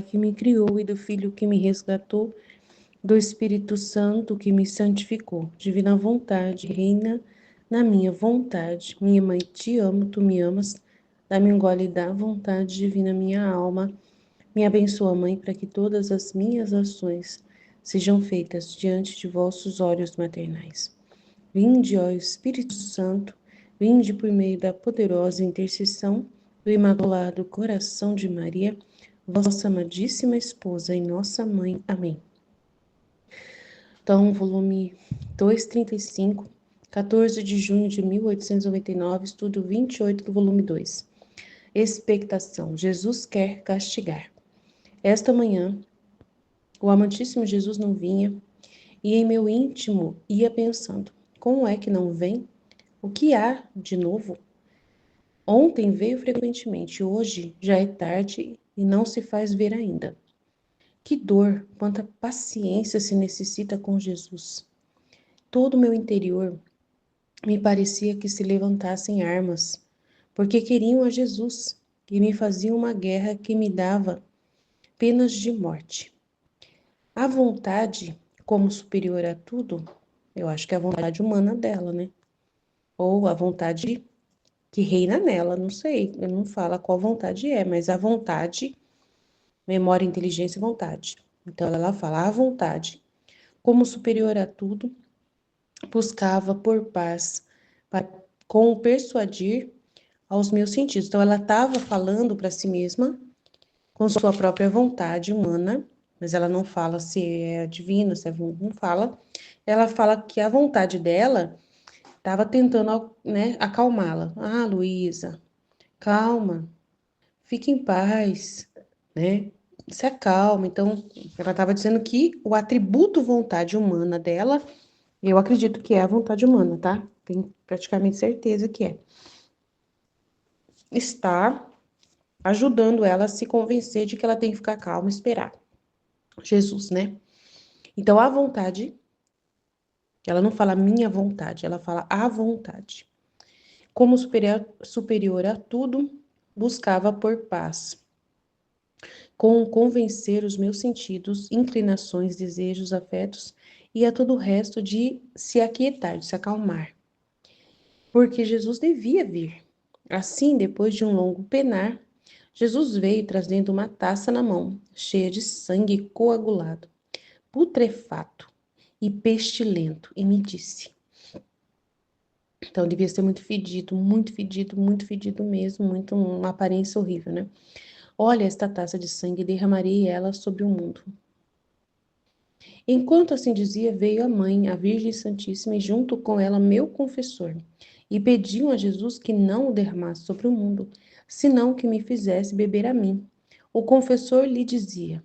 que me criou e do Filho que me resgatou, do Espírito Santo que me santificou. Divina vontade, reina na minha vontade. Minha mãe, te amo, tu me amas. Dá-me um gole da vontade divina, minha alma. Me abençoa, Mãe, para que todas as minhas ações sejam feitas diante de vossos olhos maternais. Vinde, ó Espírito Santo, vinde por meio da poderosa intercessão do Imaculado Coração de Maria, vossa amadíssima esposa e nossa mãe. Amém. Então, volume 235, 14 de junho de 1899, estudo 28 do volume 2. Expectação. Jesus quer castigar. Esta manhã, o amantíssimo Jesus não vinha, e em meu íntimo ia pensando: como é que não vem? O que há de novo? Ontem veio frequentemente, hoje já é tarde e não se faz ver ainda. Que dor, quanta paciência se necessita com Jesus. Todo o meu interior me parecia que se levantassem armas, porque queriam a Jesus e me faziam uma guerra que me dava penas de morte. A vontade, como superior a tudo, eu acho que é a vontade humana dela, né? Ou a vontade que reina nela, não sei, eu não falo qual vontade é, mas a vontade, memória, inteligência e vontade. Então ela fala a vontade, como superior a tudo, buscava por paz, para, com persuadir aos meus sentidos. Então ela estava falando para si mesma com sua própria vontade humana, mas ela não fala se é divino, se é não fala. Ela fala que a vontade dela estava tentando, né, acalmá-la. Ah, Luísa, calma, fique em paz, né? Se acalma. Então, ela estava dizendo que o atributo vontade humana dela, eu acredito que é a vontade humana, tá? Tenho praticamente certeza que é. Está ajudando ela a se convencer de que ela tem que ficar calma e esperar Jesus, né? Então, a vontade, ela não fala minha vontade, ela fala a vontade. Como superior a tudo, buscava por paz, com convencer os meus sentidos, inclinações, desejos, afetos e a todo o resto de se aquietar, de se acalmar. Porque Jesus devia vir. Assim, depois de um longo penar, Jesus veio trazendo uma taça na mão, cheia de sangue coagulado, putrefato e pestilento, e me disse. Então, devia ser muito fedido, muito fedido, muito fedido mesmo, muito uma aparência horrível, né? Olha esta taça de sangue, derramarei ela sobre o mundo. Enquanto assim dizia, veio a mãe, a Virgem Santíssima, e junto com ela meu confessor, e pediam a Jesus que não o derramasse sobre o mundo, senão que me fizesse beber a mim. O confessor lhe dizia: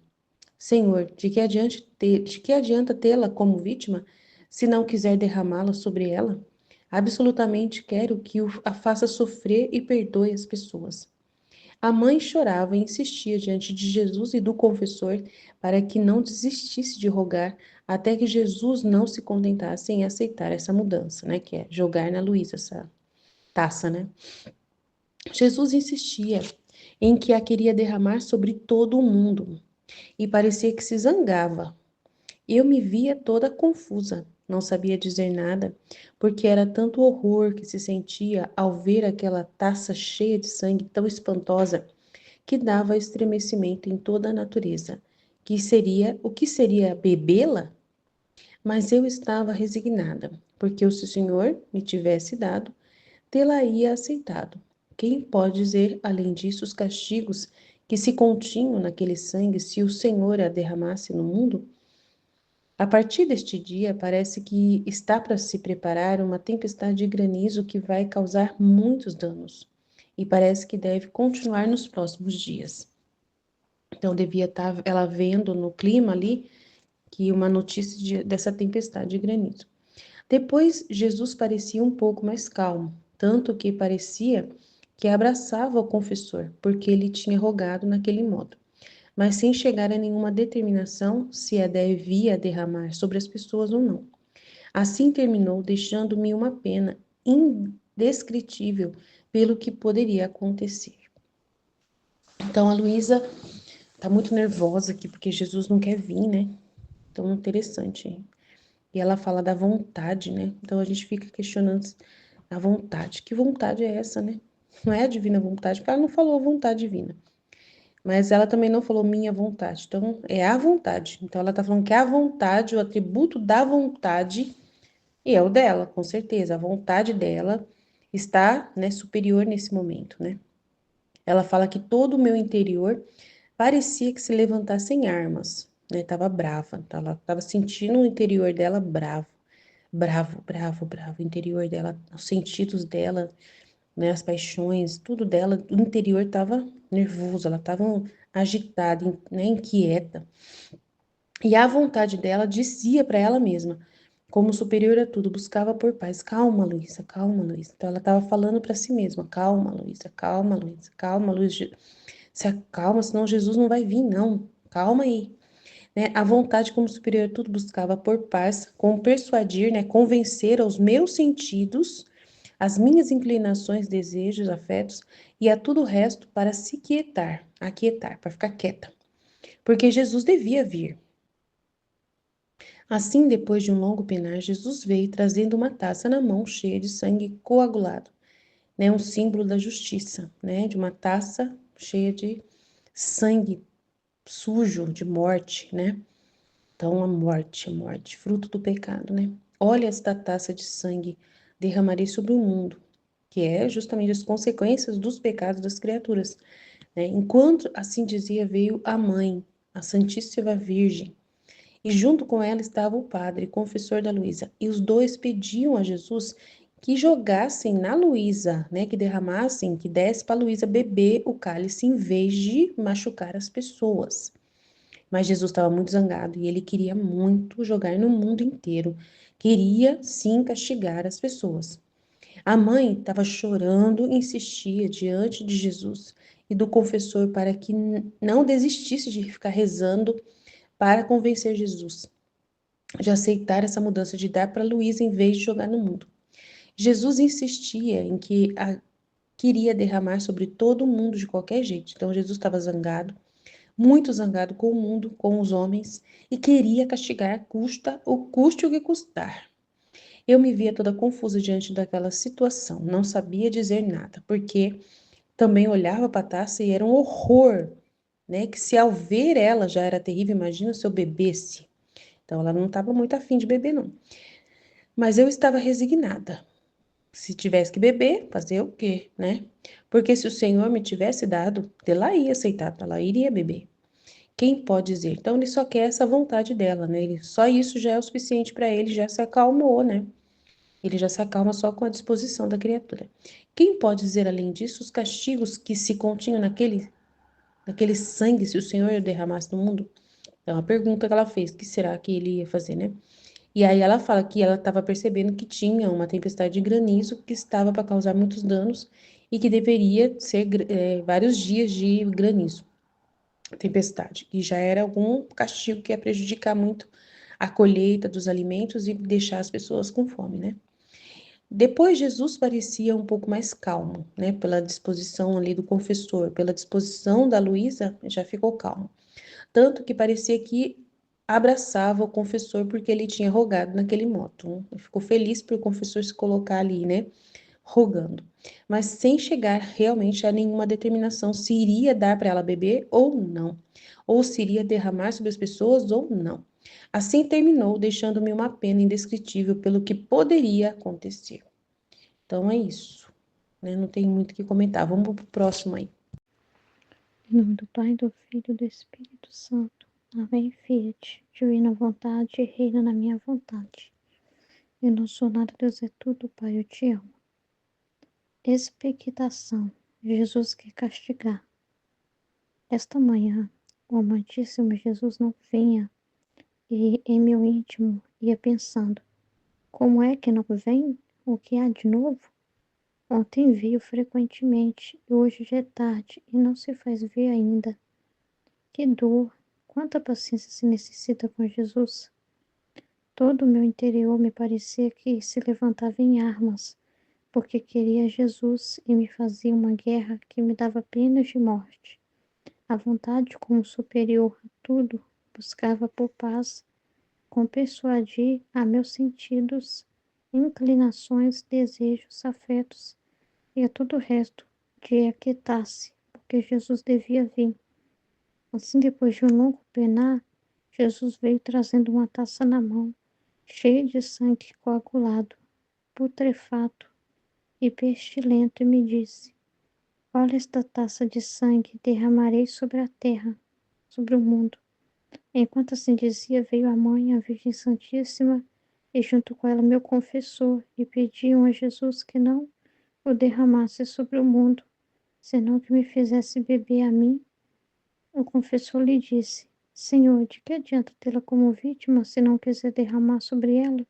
Senhor, de que adianta tê-la como vítima, se não quiser derramá-la sobre ela? Absolutamente quero que a faça sofrer e perdoe as pessoas. A mãe chorava e insistia diante de Jesus e do confessor para que não desistisse de rogar até que Jesus não se contentasse em aceitar essa mudança, né? Que é jogar na Luísa essa taça, né? Jesus insistia em que a queria derramar sobre todo o mundo e parecia que se zangava. Eu me via toda confusa, não sabia dizer nada, porque era tanto horror que se sentia ao ver aquela taça cheia de sangue tão espantosa que dava estremecimento em toda a natureza. O que seria bebê-la? Mas eu estava resignada, porque se o Senhor me tivesse dado, tê-la-ia aceitado. Quem pode dizer, além disso, os castigos que se continham naquele sangue se o Senhor a derramasse no mundo? A partir deste dia, parece que está para se preparar uma tempestade de granizo que vai causar muitos danos, e parece que deve continuar nos próximos dias. Então, devia estar ela vendo no clima ali que uma notícia dessa tempestade de granizo. Depois, Jesus parecia um pouco mais calmo, tanto que parecia que abraçava o confessor, porque ele tinha rogado naquele modo, mas sem chegar a nenhuma determinação se a devia derramar sobre as pessoas ou não. Assim terminou, deixando-me uma pena indescritível pelo que poderia acontecer. Então, a Luísa tá muito nervosa aqui porque Jesus não quer vir, né? Então, interessante. E ela fala da vontade, né? Então a gente fica questionando a vontade. Que vontade é essa, né? Não é a divina vontade, porque ela não falou vontade divina. Mas ela também não falou minha vontade. Então, é a vontade. Então, ela tá falando que a vontade, o atributo da vontade, e é o dela, com certeza. A vontade dela está, né, superior nesse momento, né? Ela fala que todo o meu interior parecia que se levantasse em armas, né? Tava brava, ela tava sentindo o interior dela bravo, bravo, bravo, bravo. O interior dela, os sentidos dela, né? As paixões, tudo dela, o interior tava nervoso, ela tava agitada, né? Inquieta. E a vontade dela dizia para ela mesma, como superior a tudo, buscava por paz. Calma, Luísa, calma, Luísa. Então ela estava falando para si mesma: calma, Luísa, calma, Luísa, calma, Luísa. Se acalma, senão Jesus não vai vir, não. Calma aí. Né? A vontade, como superior a tudo, buscava por paz, como persuadir, né? Convencer aos meus sentidos, as minhas inclinações, desejos, afetos e a tudo o resto para se quietar, aquietar, para ficar quieta. Porque Jesus devia vir. Assim, depois de um longo penar, Jesus veio trazendo uma taça na mão cheia de sangue coagulado, né? Um símbolo da justiça, né? De uma taça cheia de sangue sujo, de morte, né? Então, a morte, fruto do pecado, né? Olha esta taça de sangue, derramarei sobre o mundo, que é justamente as consequências dos pecados das criaturas, né? Enquanto assim dizia, veio a mãe, a Santíssima Virgem, e junto com ela estava o padre, confessor da Luísa. E os dois pediam a Jesus que jogassem na Luísa, né, que derramassem, que desse para Luísa beber o cálice em vez de machucar as pessoas. Mas Jesus estava muito zangado e ele queria muito jogar no mundo inteiro. Queria sim castigar as pessoas. A mãe estava chorando e insistia diante de Jesus e do confessor para que não desistisse de ficar rezando para convencer Jesus de aceitar essa mudança, de dar para Luísa em vez de jogar no mundo. Jesus insistia em que queria derramar sobre todo mundo de qualquer jeito. Então Jesus estava zangado, muito zangado com o mundo, com os homens, e queria castigar custe o que custar. Eu me via toda confusa diante daquela situação, não sabia dizer nada, porque também olhava para a taça e era um horror, né? Que se ao ver ela já era terrível, imagina se eu bebesse. Então ela não estava muito afim de beber, não. Mas eu estava resignada. Se tivesse que beber, fazer o quê, né? Porque se o Senhor me tivesse dado, ela ia aceitar, ela iria beber. Quem pode dizer? Então ele só quer essa vontade dela, né? Só isso já é o suficiente para ele, já se acalmou, né? Ele já se acalma só com a disposição da criatura. Quem pode dizer além disso os castigos que se continham naquele sangue se o Senhor derramasse no mundo? É uma pergunta que ela fez, o que será que ele ia fazer, né? E aí ela fala que ela estava percebendo que tinha uma tempestade de granizo que estava para causar muitos danos e que deveria ser vários dias de granizo, tempestade. E já era algum castigo que ia prejudicar muito a colheita dos alimentos e deixar as pessoas com fome, né? Depois Jesus parecia um pouco mais calmo, né? Pela disposição ali do confessor, pela disposição da Luísa, já ficou calmo. Tanto que parecia que abraçava o confessor porque ele tinha rogado naquele modo. Ficou feliz por o confessor se colocar ali, né, rogando, mas sem chegar realmente a nenhuma determinação se iria dar para ela beber ou não, ou se iria derramar sobre as pessoas ou não. Assim terminou, deixando-me uma pena indescritível pelo que poderia acontecer. Então é isso, né? Não tem muito o que comentar. Vamos pro próximo aí. Em nome do Pai, do Filho e do Espírito Santo. Amém, Fiat. Divina vontade, reina na minha vontade. Eu não sou nada, Deus é tudo, Pai, eu te amo. Expectação. Jesus quer castigar. Esta manhã, o amantíssimo Jesus não vinha e em meu íntimo ia pensando, como é que não vem? O que há de novo? Ontem vi-o frequentemente e hoje já é tarde e não se faz ver ainda. Que dor! Quanta paciência se necessita com Jesus! Todo o meu interior me parecia que se levantava em armas, porque queria Jesus e me fazia uma guerra que me dava penas de morte. a vontade como superior a tudo, buscava por paz, com persuadir a meus sentidos, inclinações, desejos, afetos e a todo o resto de aquietar-se, porque Jesus devia vir. Assim, depois de um longo penar, Jesus veio trazendo uma taça na mão, cheia de sangue coagulado, putrefato e pestilento, e me disse: Olha esta taça de sangue, derramarei sobre a terra, sobre o mundo. Enquanto assim dizia, veio a mãe, a Virgem Santíssima, e junto com ela meu confessor, e pediam a Jesus que não o derramasse sobre o mundo, senão que me fizesse beber a mim. O confessor lhe disse: Senhor, de que adianta tê-la como vítima se não quiser derramar sobre ela?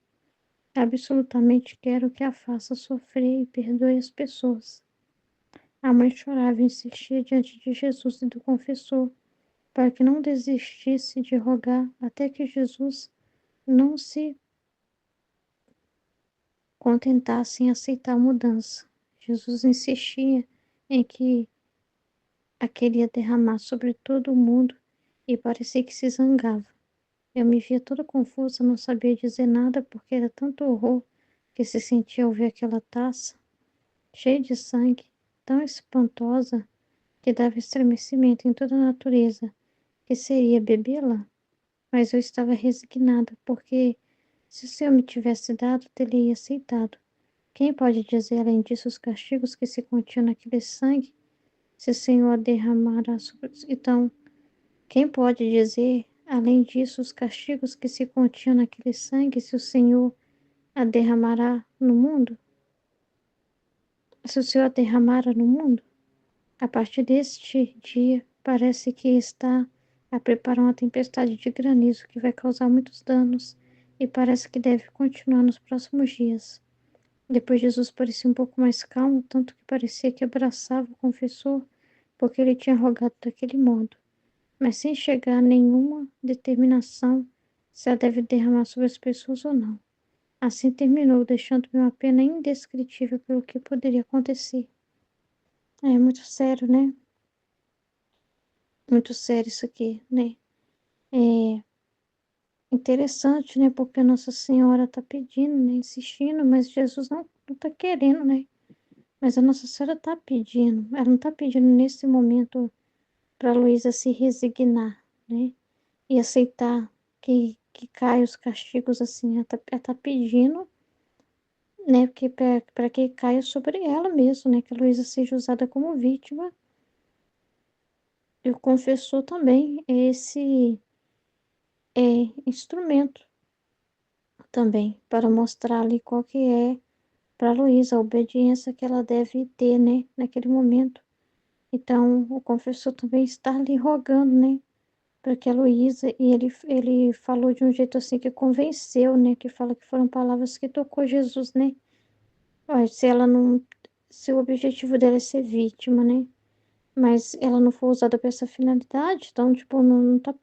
Absolutamente quero que a faça sofrer e perdoe as pessoas. A mãe chorava e insistia diante de Jesus e do confessor, para que não desistisse de rogar até que Jesus não se contentasse em aceitar a mudança. Jesus insistia em que a queria derramar sobre todo o mundo e parecia que se zangava. Eu me via toda confusa, não sabia dizer nada porque era tanto horror que se sentia ao ver aquela taça, cheia de sangue, tão espantosa que dava estremecimento em toda a natureza, que seria bebê-la. Mas eu estava resignada, porque se o Senhor me tivesse dado, teria aceitado. Quem pode dizer além disso os castigos que se continham naquele sangue, se o Senhor derramará sobre... Então, quem pode dizer além disso os castigos que se continham naquele sangue, se o Senhor a derramará no mundo? Se o Senhor a derramara no mundo? A partir deste dia, parece que está a preparar uma tempestade de granizo que vai causar muitos danos e parece que deve continuar nos próximos dias. Depois Jesus parecia um pouco mais calmo, tanto que parecia que abraçava o confessor, porque ele tinha rogado daquele modo, mas sem chegar a nenhuma determinação se a deve derramar sobre as pessoas ou não. Assim terminou, deixando-me uma pena indescritível pelo que poderia acontecer. É muito sério, né? Muito sério isso aqui, né? É interessante, né? Porque Nossa Senhora está pedindo, né? Insistindo, mas Jesus não está querendo, né? Mas a Nossa Senhora está pedindo. Ela não está pedindo nesse momento para Luísa se resignar, né? E aceitar que caia os castigos assim. Ela tá pedindo, né? Para que caia sobre ela mesmo, né? Que a Luísa seja usada como vítima. E o confessor também é esse instrumento também para mostrar ali qual que é para Luísa a obediência que ela deve ter, né, naquele momento. Então, o confessor também está ali rogando, né, para que a Luísa, e ele falou de um jeito assim que convenceu, né, que fala que foram palavras que tocou Jesus, né. Olha, se ela não, se o objetivo dela é ser vítima, né, mas ela não for usada para essa finalidade, então, tipo, não tá,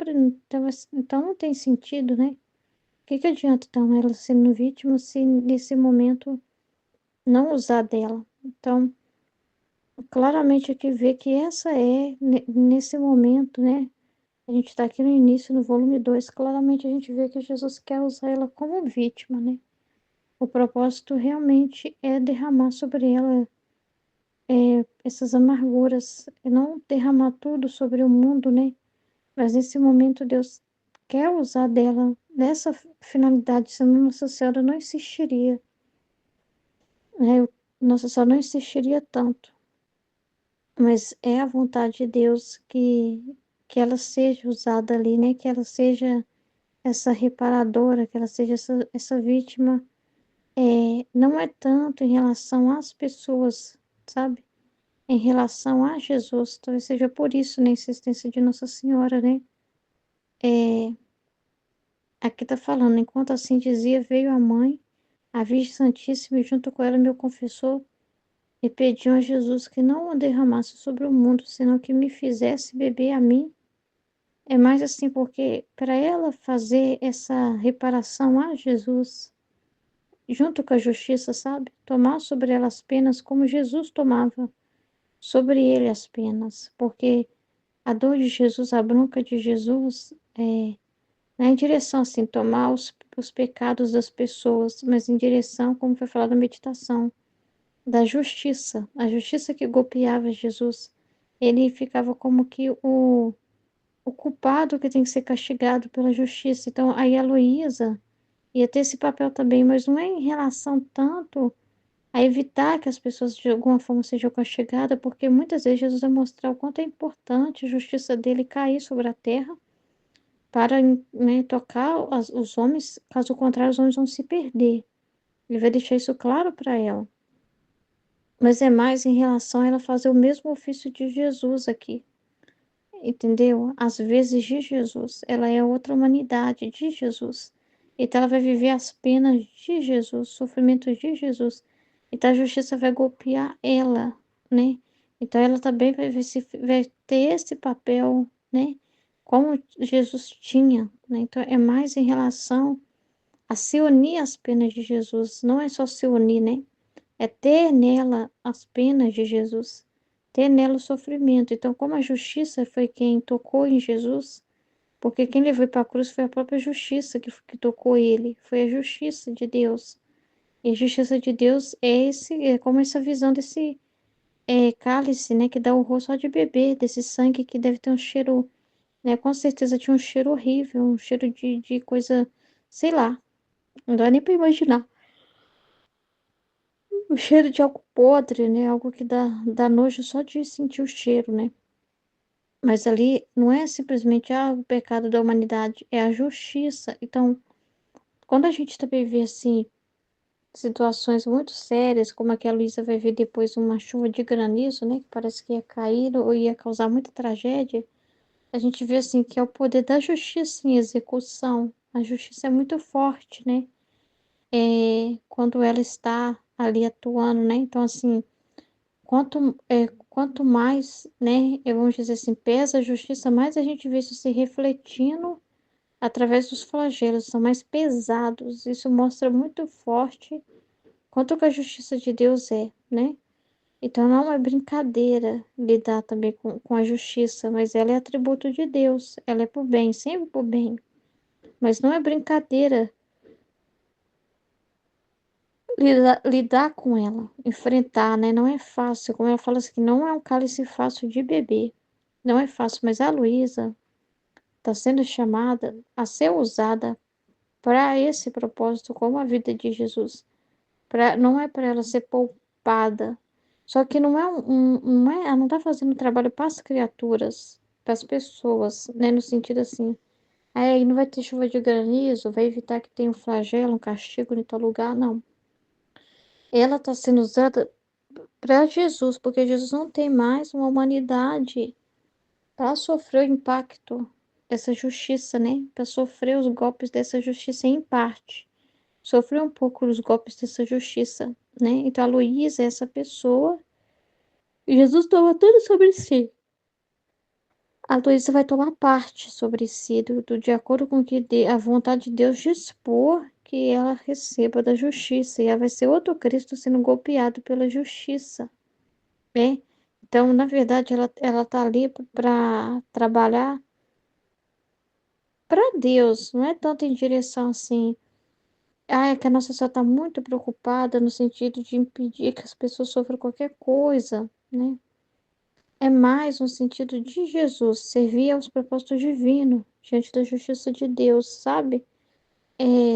então não tem sentido, né. O que que adianta, então, ela sendo vítima se nesse momento não usar dela? Então, claramente aqui vê que essa nesse momento, né? A gente está aqui no início, no volume 2 claramente a gente vê que Jesus quer usar ela como vítima, né? O propósito realmente é derramar sobre ela essas amarguras, e não derramar tudo sobre o mundo, né? Mas nesse momento Deus quer usar dela nessa finalidade, senão Nossa Senhora não insistiria, né? Nossa Senhora não insistiria tanto. Mas é a vontade de Deus que ela seja usada ali, né? Que ela seja essa reparadora, que ela seja essa vítima. Não é tanto em relação às pessoas, sabe? Em relação a Jesus. Talvez seja por isso, né, a insistência de Nossa Senhora, né? Aqui tá falando, enquanto assim dizia, veio a mãe, a Virgem Santíssima, e junto com ela meu confessor, e pediam a Jesus que não o derramasse sobre o mundo, senão que me fizesse beber a mim. É mais assim, porque para ela fazer essa reparação a Jesus, junto com a justiça, sabe? Tomar sobre ela as penas como Jesus tomava sobre ele as penas, porque a dor de Jesus, a bronca de Jesus, não é em direção, assim, tomar os pecados das pessoas, mas em direção, como foi falado na meditação, da justiça, a justiça que golpeava Jesus. Ele ficava como que o culpado que tem que ser castigado pela justiça. Então, aí a Heloísa ia ter esse papel também, mas não é em relação tanto a evitar que as pessoas de alguma forma sejam castigadas, porque muitas vezes Jesus vai mostrar o quanto é importante a justiça dele cair sobre a terra para, né, tocar os homens, caso contrário, os homens vão se perder. Ele vai deixar isso claro para ela. Mas é mais em relação a ela fazer o mesmo ofício de Jesus aqui, entendeu? Às vezes de Jesus, ela é outra humanidade de Jesus. Então ela vai viver as penas de Jesus, sofrimentos de Jesus. Então a justiça vai golpear ela, né? Então ela também vai ter esse papel, né? Como Jesus tinha, né? Então é mais em relação a se unir às penas de Jesus, não é só se unir, né? É ter nela as penas de Jesus, ter nela o sofrimento. Então, como a justiça foi quem tocou em Jesus, porque quem levou para a cruz foi a própria justiça que tocou ele, foi a justiça de Deus. E a justiça de Deus é como essa visão desse cálice, né, que dá o rosto só de bebê, desse sangue que deve ter um cheiro, né, com certeza tinha um cheiro horrível, um cheiro de coisa, sei lá, não dá nem para imaginar. O cheiro de algo podre, né? Algo que dá nojo só de sentir o cheiro, né? Mas ali não é simplesmente o pecado da humanidade, é a justiça. Então, quando a gente também vê assim situações muito sérias, como a que a Luísa vai ver depois uma chuva de granizo, né? Que parece que ia cair ou ia causar muita tragédia, a gente vê assim que é o poder da justiça em execução. A justiça é muito forte, né? Quando ela está ali atuando, né? Então, assim. Quanto mais, né, vamos dizer assim, pesa a justiça, mais a gente vê isso se refletindo através dos flagelos, são mais pesados. Isso mostra muito forte quanto que a justiça de Deus é, né? Então não é brincadeira lidar também com a justiça, mas ela é atributo de Deus, ela é por bem, sempre por bem. Mas não é brincadeira lidar com ela, enfrentar, né? Não é fácil, como ela fala assim, não é um cálice fácil de beber. Não é fácil, mas a Luísa está sendo chamada a ser usada para esse propósito, como a vida de Jesus. Não é para ela ser poupada. Só que não é não é, ela não está fazendo trabalho para as criaturas, para as pessoas, né? No sentido assim, aí não vai ter chuva de granizo, vai evitar que tenha um flagelo, um castigo em tal lugar, não. Ela está sendo usada para Jesus, porque Jesus não tem mais uma humanidade para sofrer o impacto dessa justiça, né? Para sofrer os golpes dessa justiça em parte. Sofrer um pouco os golpes dessa justiça, né? Então a Luísa é essa pessoa. E Jesus toma tudo sobre si. A Luísa vai tomar parte sobre si, de acordo com que a vontade de Deus dispor que ela receba da justiça. E ela vai ser outro Cristo sendo golpeado pela justiça, né? Então, na verdade, ela tá ali para trabalhar para Deus, não é tanto em direção assim. É que a nossa sociedade está muito preocupada no sentido de impedir que as pessoas sofram qualquer coisa, né? É mais no sentido de Jesus, servir aos propósitos divinos, diante da justiça de Deus, sabe?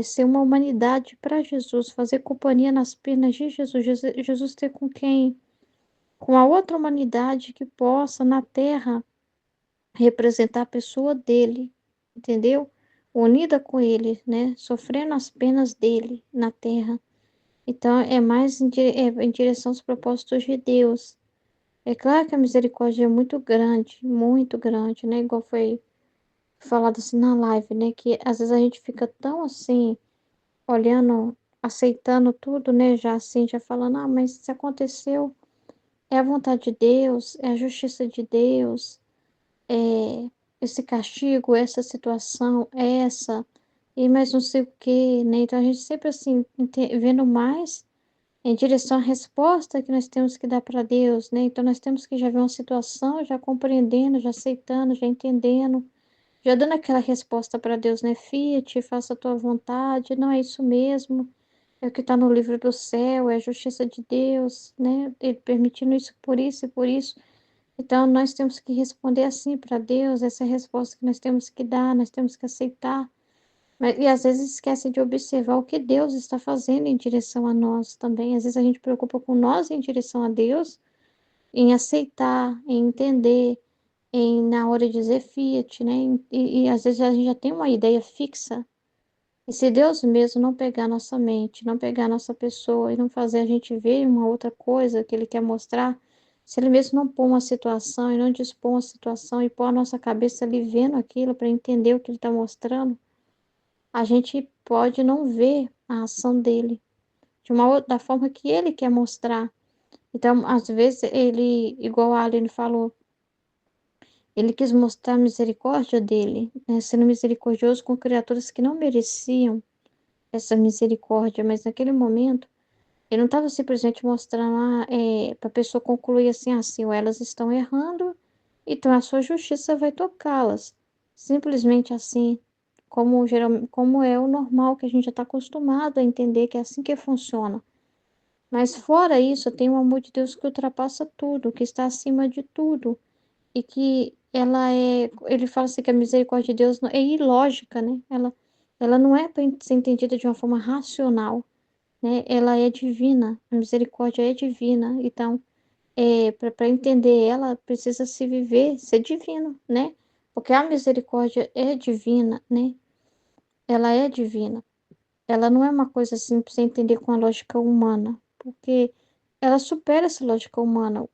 Ser uma humanidade para Jesus, fazer companhia nas penas de Jesus, Jesus ter com quem? Com a outra humanidade que possa na terra representar a pessoa dele, entendeu? Unida com ele, né? Sofrendo as penas dele na terra. Então, é mais em direção aos propósitos de Deus. É claro que a misericórdia é muito grande, né? Igual foi falado assim na live, né? Que às vezes a gente fica tão assim, olhando, aceitando tudo, né? Já assim, já falando, mas se aconteceu, é a vontade de Deus, é a justiça de Deus, é esse castigo, essa situação, essa, e mais não sei o quê, né? Então a gente sempre assim, vendo mais em direção à resposta que nós temos que dar para Deus, né? Então nós temos que já ver uma situação, já compreendendo, já aceitando, já entendendo, já dando aquela resposta para Deus, né? Fia-te, faça a tua vontade, não é isso mesmo, é o que está no livro do céu, é a justiça de Deus, né? Ele permitindo isso por isso e por isso. Então nós temos que responder assim para Deus, essa é a resposta que nós temos que dar, nós temos que aceitar. E às vezes esquece de observar o que Deus está fazendo em direção a nós também. Às vezes a gente preocupa com nós em direção a Deus, em aceitar, em entender, em na hora de dizer fiat, né? E às vezes a gente já tem uma ideia fixa. E se Deus mesmo não pegar nossa mente, não pegar nossa pessoa e não fazer a gente ver uma outra coisa que Ele quer mostrar, se Ele mesmo não pôr uma situação e não dispor uma situação e pôr a nossa cabeça ali vendo aquilo para entender o que Ele está mostrando, a gente pode não ver a ação dele da forma que ele quer mostrar. Então, às vezes, ele, igual a Aline falou, ele quis mostrar a misericórdia dele, né, sendo misericordioso com criaturas que não mereciam essa misericórdia, mas naquele momento, ele não estava simplesmente mostrando para a pessoa concluir assim, ó, elas estão errando, então a sua justiça vai tocá-las. Simplesmente assim, como é o normal, que a gente já está acostumado a entender que é assim que funciona. Mas fora isso, tem o amor de Deus que ultrapassa tudo, que está acima de tudo. E que ele fala assim que a misericórdia de Deus é ilógica, né? Ela não é para ser entendida de uma forma racional, né? Ela é divina, a misericórdia é divina. Então, para entender ela, precisa se viver, ser divino, né? Porque a misericórdia é divina, né? Ela é divina. Ela não é uma coisa assim para você entender com a lógica humana, porque ela supera essa lógica humana.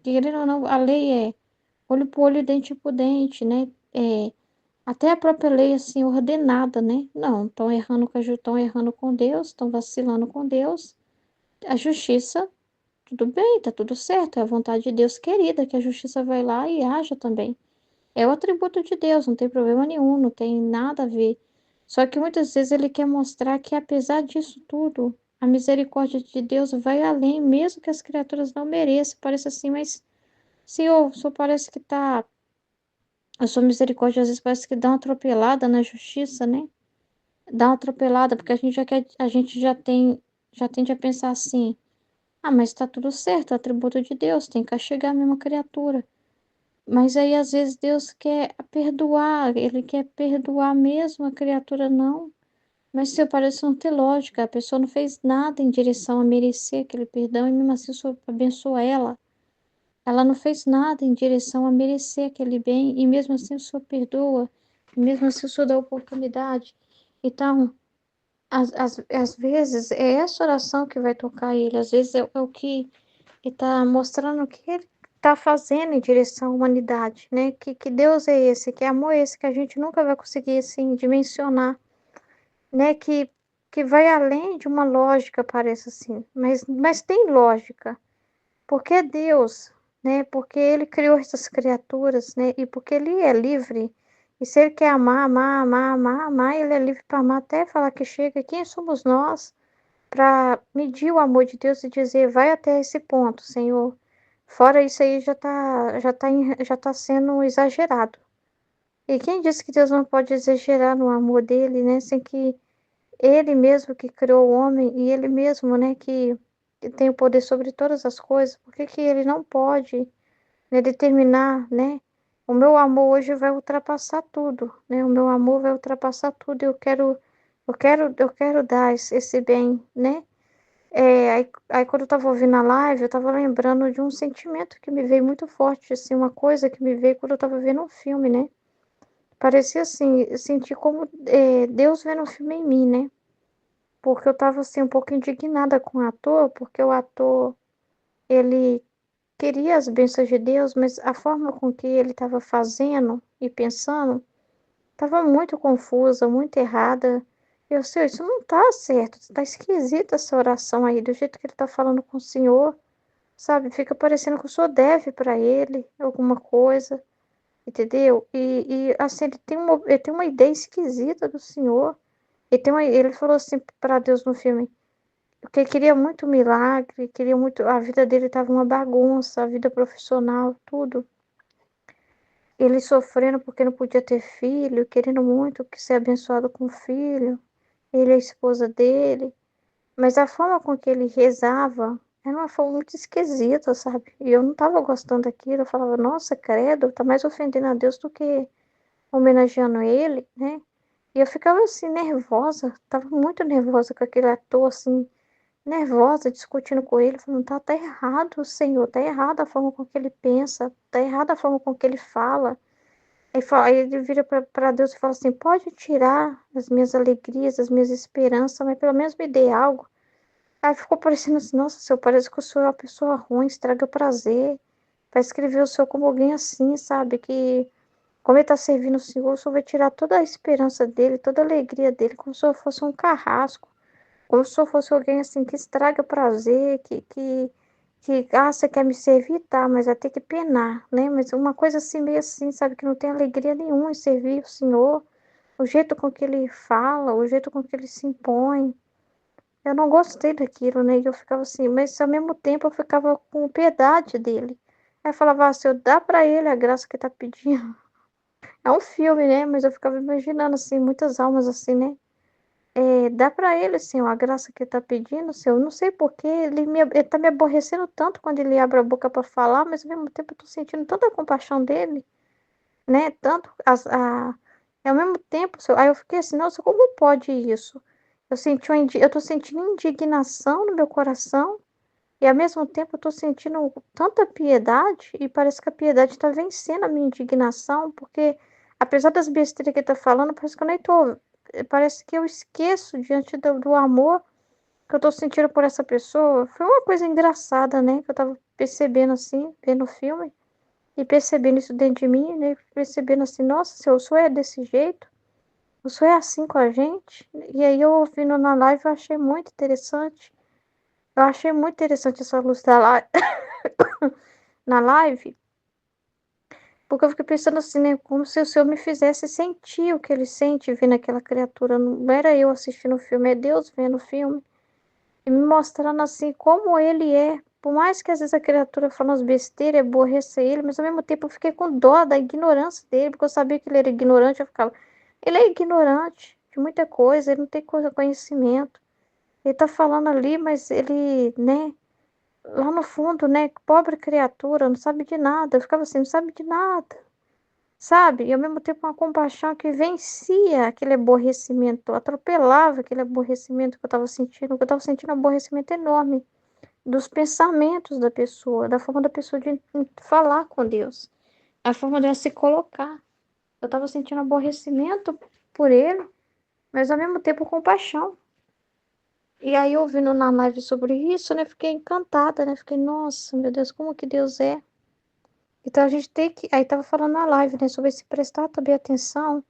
Querendo ou não, a lei é olho por olho, dente por dente, né? Até a própria lei assim ordenada, né? Não, estão errando com Deus, estão vacilando com Deus. A justiça, tudo bem, tá tudo certo, é a vontade de Deus querida, que a justiça vai lá e haja também. É o atributo de Deus, não tem problema nenhum, não tem nada a ver. Só que muitas vezes ele quer mostrar que, apesar disso tudo, a misericórdia de Deus vai além, mesmo que as criaturas não mereçam. Parece assim, mas, Senhor, o Senhor parece que tá. A sua misericórdia às vezes parece que dá uma atropelada na justiça, né? Dá uma atropelada, porque a gente já quer, a gente já tende a pensar assim: ah, mas tá tudo certo, é atributo de Deus, tem que castigar a mesma criatura. Mas aí às vezes Deus quer perdoar, ele quer perdoar mesmo, a criatura não. Mas se parece não ter lógica, a pessoa não fez nada em direção a merecer aquele perdão e mesmo assim o Senhor abençoa ela. Ela não fez nada em direção a merecer aquele bem e mesmo assim o Senhor perdoa, e mesmo assim o Senhor dá oportunidade. Então, às vezes é essa oração que vai tocar ele, às vezes é o que está mostrando o que ele está fazendo em direção à humanidade, né? Que Deus é esse, que amor é esse, que a gente nunca vai conseguir, assim, dimensionar, né? Que vai além de uma lógica, parece assim, mas tem lógica, porque é Deus, né? Porque Ele criou essas criaturas, né? E porque Ele é livre, e se Ele quer amar, amar, amar, amar, amar, Ele é livre para amar até falar que chega. Quem somos nós para medir o amor de Deus e dizer, vai até esse ponto, Senhor. Fora isso aí já tá sendo exagerado. E quem disse que Deus não pode exagerar no amor dele, né? Sem que ele mesmo que criou o homem e ele mesmo, né, que tem o poder sobre todas as coisas, por que que ele não pode, né, determinar, né? O meu amor hoje vai ultrapassar tudo, né? O meu amor vai ultrapassar tudo. Eu quero dar esse bem, né? Aí quando eu estava ouvindo a live, eu estava lembrando de um sentimento que me veio muito forte, assim, uma coisa que me veio quando eu estava vendo um filme, né? Parecia assim, eu senti como Deus vendo um filme em mim, né? Porque eu estava assim um pouco indignada com o ator, porque o ator, ele queria as bênçãos de Deus, mas a forma com que ele estava fazendo e pensando estava muito confusa, muito errada. Eu sei, isso não tá certo, tá esquisita essa oração aí, do jeito que ele tá falando com o Senhor. Sabe, fica parecendo que o senhor deve para ele alguma coisa, entendeu? Assim, ele tem uma ideia esquisita do senhor. Ele falou assim para Deus no filme: porque ele queria muito milagre, queria muito, a vida dele estava uma bagunça, a vida profissional, tudo. Ele sofrendo porque não podia ter filho, querendo muito que ser abençoado com filho, ele e a esposa dele, mas a forma com que ele rezava era uma forma muito esquisita, sabe? E eu não estava gostando daquilo, eu falava, nossa, credo, tá mais ofendendo a Deus do que homenageando ele, né? E eu ficava assim, nervosa, tava muito nervosa com aquele ator, assim, nervosa, discutindo com ele, falando, tá errado, Senhor, tá errado a forma com que ele pensa, tá errada a forma com que ele fala. Aí ele vira para Deus e fala assim, pode tirar as minhas alegrias, as minhas esperanças, mas pelo menos me dê algo. Aí ficou parecendo assim, nossa, Senhor, parece que o Senhor é uma pessoa ruim, estraga prazer, vai escrever o Senhor como alguém assim, sabe, que como ele está servindo o Senhor, o Senhor vai tirar toda a esperança dele, toda a alegria dele, como se eu fosse um carrasco, como se eu fosse alguém assim que estraga prazer, você quer me servir, tá, mas vai ter que penar, né? Mas uma coisa assim, meio assim, sabe, que não tem alegria nenhuma em servir o Senhor, o jeito com que ele fala, o jeito com que ele se impõe. Eu não gostei daquilo, né? E eu ficava assim, mas ao mesmo tempo eu ficava com piedade dele. Aí eu falava, Senhor, dá para ele a graça que tá pedindo. É um filme, né? Mas eu ficava imaginando, assim, muitas almas assim, né? Dá para ele, Senhor, a graça que ele tá pedindo, Senhor. Eu não sei por quê, ele tá me aborrecendo tanto quando ele abre a boca para falar, mas ao mesmo tempo eu tô sentindo tanta compaixão dele, né? Tanto ao mesmo tempo, Senhor, aí eu fiquei assim, nossa, como pode isso? Eu tô sentindo indignação no meu coração e ao mesmo tempo eu tô sentindo tanta piedade e parece que a piedade está vencendo a minha indignação, porque apesar das besteiras que ele tá falando, parece que eu nem tô, parece que eu esqueço diante do amor que eu tô sentindo por essa pessoa. Foi uma coisa engraçada, né, que eu tava percebendo assim, vendo o filme e percebendo isso dentro de mim, né, percebendo assim, nossa, se o senhor é desse jeito, o senhor é assim com a gente. E aí eu ouvindo na live eu achei muito interessante. Eu achei muito interessante essa luz da live na live, porque eu fiquei pensando assim, né, como se o Senhor me fizesse sentir o que ele sente vendo aquela criatura. Não era eu assistindo o filme, é Deus vendo o filme e me mostrando assim como ele é. Por mais que às vezes a criatura fale umas besteiras, aborreça ele, mas ao mesmo tempo eu fiquei com dó da ignorância dele, porque eu sabia que ele era ignorante, eu ficava, ele é ignorante de muita coisa, ele não tem conhecimento. Ele tá falando ali, mas ele, né, lá no fundo, né, pobre criatura, não sabe de nada. Eu ficava assim, não sabe de nada, sabe? E ao mesmo tempo uma compaixão que vencia aquele aborrecimento, atropelava aquele aborrecimento que eu estava sentindo, que eu estava sentindo um aborrecimento enorme dos pensamentos da pessoa, da forma da pessoa de falar com Deus, a forma dela se colocar. Eu estava sentindo aborrecimento por ele, mas ao mesmo tempo compaixão. E aí, ouvindo na live sobre isso, né, fiquei encantada, né? Fiquei, nossa, meu Deus, como que Deus é. Então a gente tem que. Aí tava falando na live, né, sobre se prestar também atenção,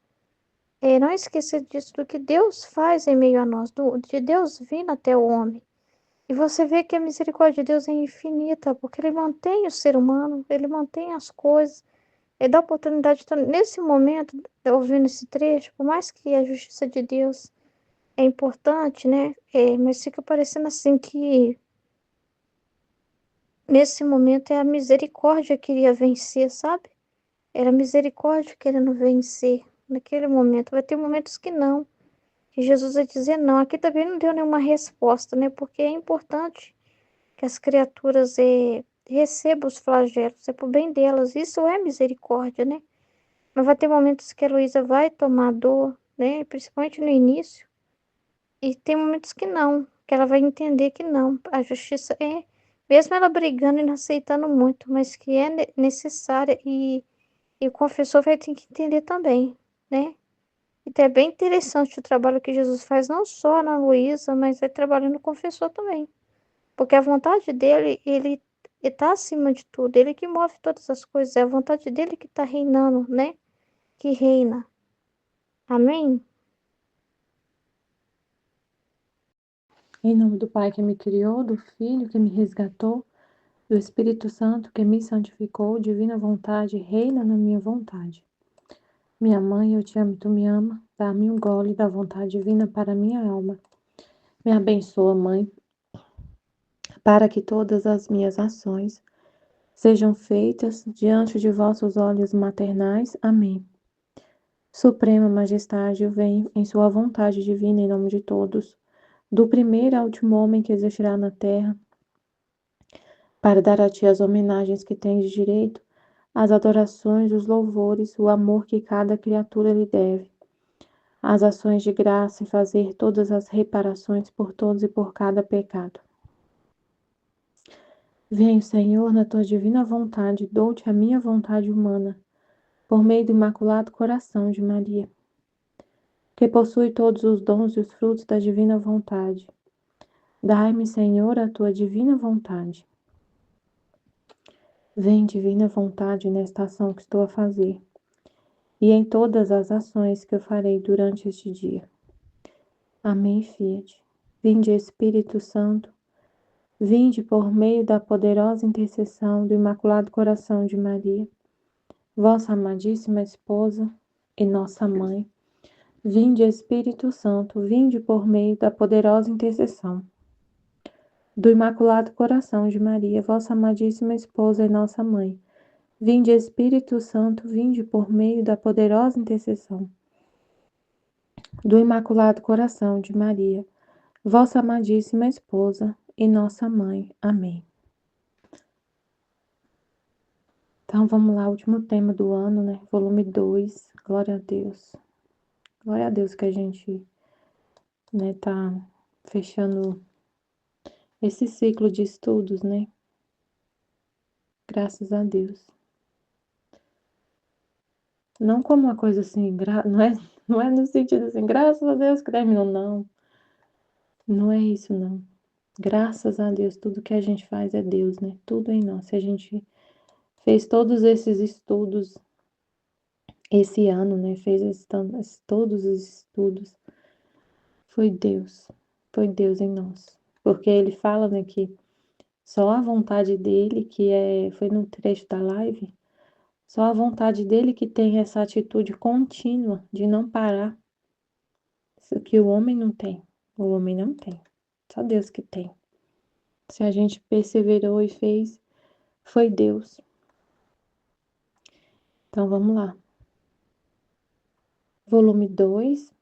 não esquecer disso, do que Deus faz em meio a nós, de Deus vindo até o homem. E você vê que a misericórdia de Deus é infinita, porque Ele mantém o ser humano, Ele mantém as coisas, Ele dá oportunidade. Então, nesse momento, ouvindo esse trecho, por mais que a justiça de Deus é importante, né, mas fica parecendo assim que nesse momento é a misericórdia que iria vencer, sabe? Era misericórdia querendo vencer naquele momento. Vai ter momentos que não, que Jesus vai dizer não. Aqui também não deu nenhuma resposta, né? Porque é importante que as criaturas recebam os flagelos, é pro bem delas. Isso é misericórdia, né? Mas vai ter momentos que a Luísa vai tomar dor, né? Principalmente no início. E tem momentos que não, que ela vai entender que não. A justiça mesmo ela brigando e não aceitando muito, mas que é necessária e o confessor vai ter que entender também, né? Então é bem interessante o trabalho que Jesus faz, não só na Luísa, mas vai trabalhando no confessor também. Porque a vontade dele, ele está acima de tudo, ele que move todas as coisas, é a vontade dele que está reinando, né? Que reina. Amém? Em nome do Pai que me criou, do Filho que me resgatou, do Espírito Santo que me santificou, divina vontade, reina na minha vontade. Minha mãe, eu te amo e tu me ama, dá-me um gole da vontade divina para minha alma. Me abençoa, mãe, para que todas as minhas ações sejam feitas diante de vossos olhos maternais. Amém. Suprema Majestade, vem em sua vontade divina em nome de todos, do primeiro ao último homem que existirá na terra, para dar a ti as homenagens que tens direito, as adorações, os louvores, o amor que cada criatura lhe deve, as ações de graça e fazer todas as reparações por todos e por cada pecado. Venho, Senhor, na tua divina vontade, dou-te a minha vontade humana, por meio do Imaculado Coração de Maria, que possui todos os dons e os frutos da divina vontade. Dai-me, Senhor, a tua divina vontade. Vem, divina vontade, nesta ação que estou a fazer, e em todas as ações que eu farei durante este dia. Amém, Fiat. Vinde, Espírito Santo, vinde por meio da poderosa intercessão do Imaculado Coração de Maria, vossa amadíssima esposa e nossa mãe. Vinde, Espírito Santo, vinde por meio da poderosa intercessão do Imaculado Coração de Maria, vossa amadíssima esposa e nossa mãe. Vinde, Espírito Santo, vinde por meio da poderosa intercessão do Imaculado Coração de Maria, vossa amadíssima esposa e nossa mãe. Amém. Então vamos lá, último tema do ano, né? Volume 2. Glória a Deus. Glória a Deus que a gente, né, tá fechando esse ciclo de estudos, né? Graças a Deus. Não como uma coisa assim, não é no sentido assim, graças a Deus que terminou, não. Não é isso, não. Graças a Deus, tudo que a gente faz é Deus, né? Tudo em nós. Se a gente fez todos esses estudos esse ano, né? Todos os estudos, foi Deus em nós. Porque ele fala, né, que só a vontade dele, foi no trecho da live, só a vontade dele que tem essa atitude contínua de não parar. Isso que o homem não tem. O homem não tem. Só Deus que tem. Se a gente perseverou e fez, foi Deus. Então vamos lá. Volume 2,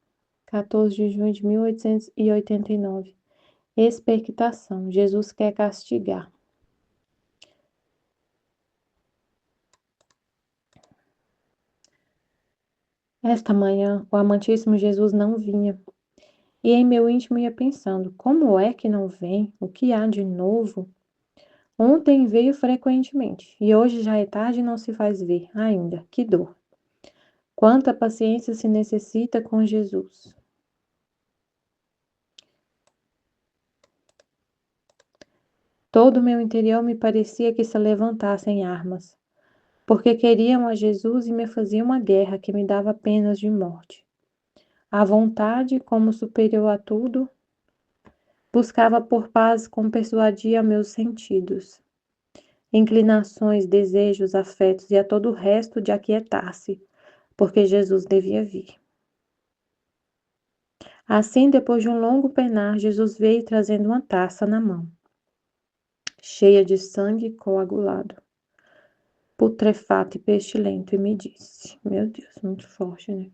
14 de junho de 1889. Expectação. Jesus quer castigar. Esta manhã, o amantíssimo Jesus não vinha. E em meu íntimo ia pensando, como é que não vem? O que há de novo? Ontem veio frequentemente, e hoje já é tarde e não se faz ver ainda. Que dor! Quanta paciência se necessita com Jesus. Todo o meu interior me parecia que se levantasse em armas, porque queriam a Jesus e me faziam uma guerra que me dava penas de morte. A vontade, como superior a tudo, buscava por paz como persuadia meus sentidos, inclinações, desejos, afetos e a todo o resto de aquietar-se, porque Jesus devia vir. Assim, depois de um longo penar, Jesus veio trazendo uma taça na mão, cheia de sangue coagulado, putrefato e pestilento, e me disse, meu Deus, muito forte, né?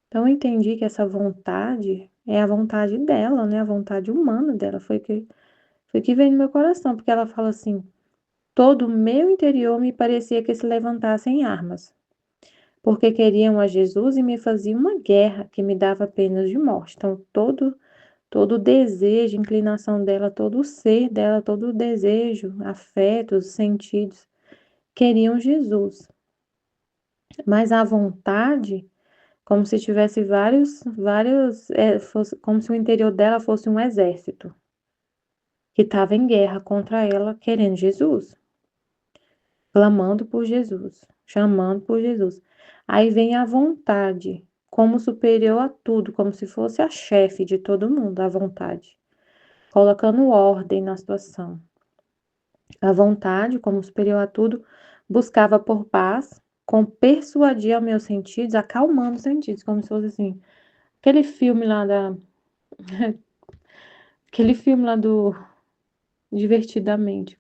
Então eu entendi que essa vontade é a vontade dela, né? A vontade humana dela, foi que veio no meu coração, porque ela fala assim, todo o meu interior me parecia que se levantasse em armas, porque queriam a Jesus e me faziam uma guerra que me dava penas de morte. Então todo o desejo, inclinação dela, todo o ser dela, todo o desejo, afetos, sentidos, queriam Jesus. Mas a vontade, como se tivesse como se o interior dela fosse um exército que estava em guerra contra ela, querendo Jesus, clamando por Jesus, chamando por Jesus. Aí vem a vontade, como superior a tudo, como se fosse a chefe de todo mundo, a vontade, colocando ordem na situação. A vontade, como superior a tudo, buscava por paz, com persuadir aos meus sentidos, acalmando os sentidos, como se fosse assim, aquele filme lá do divertidamente.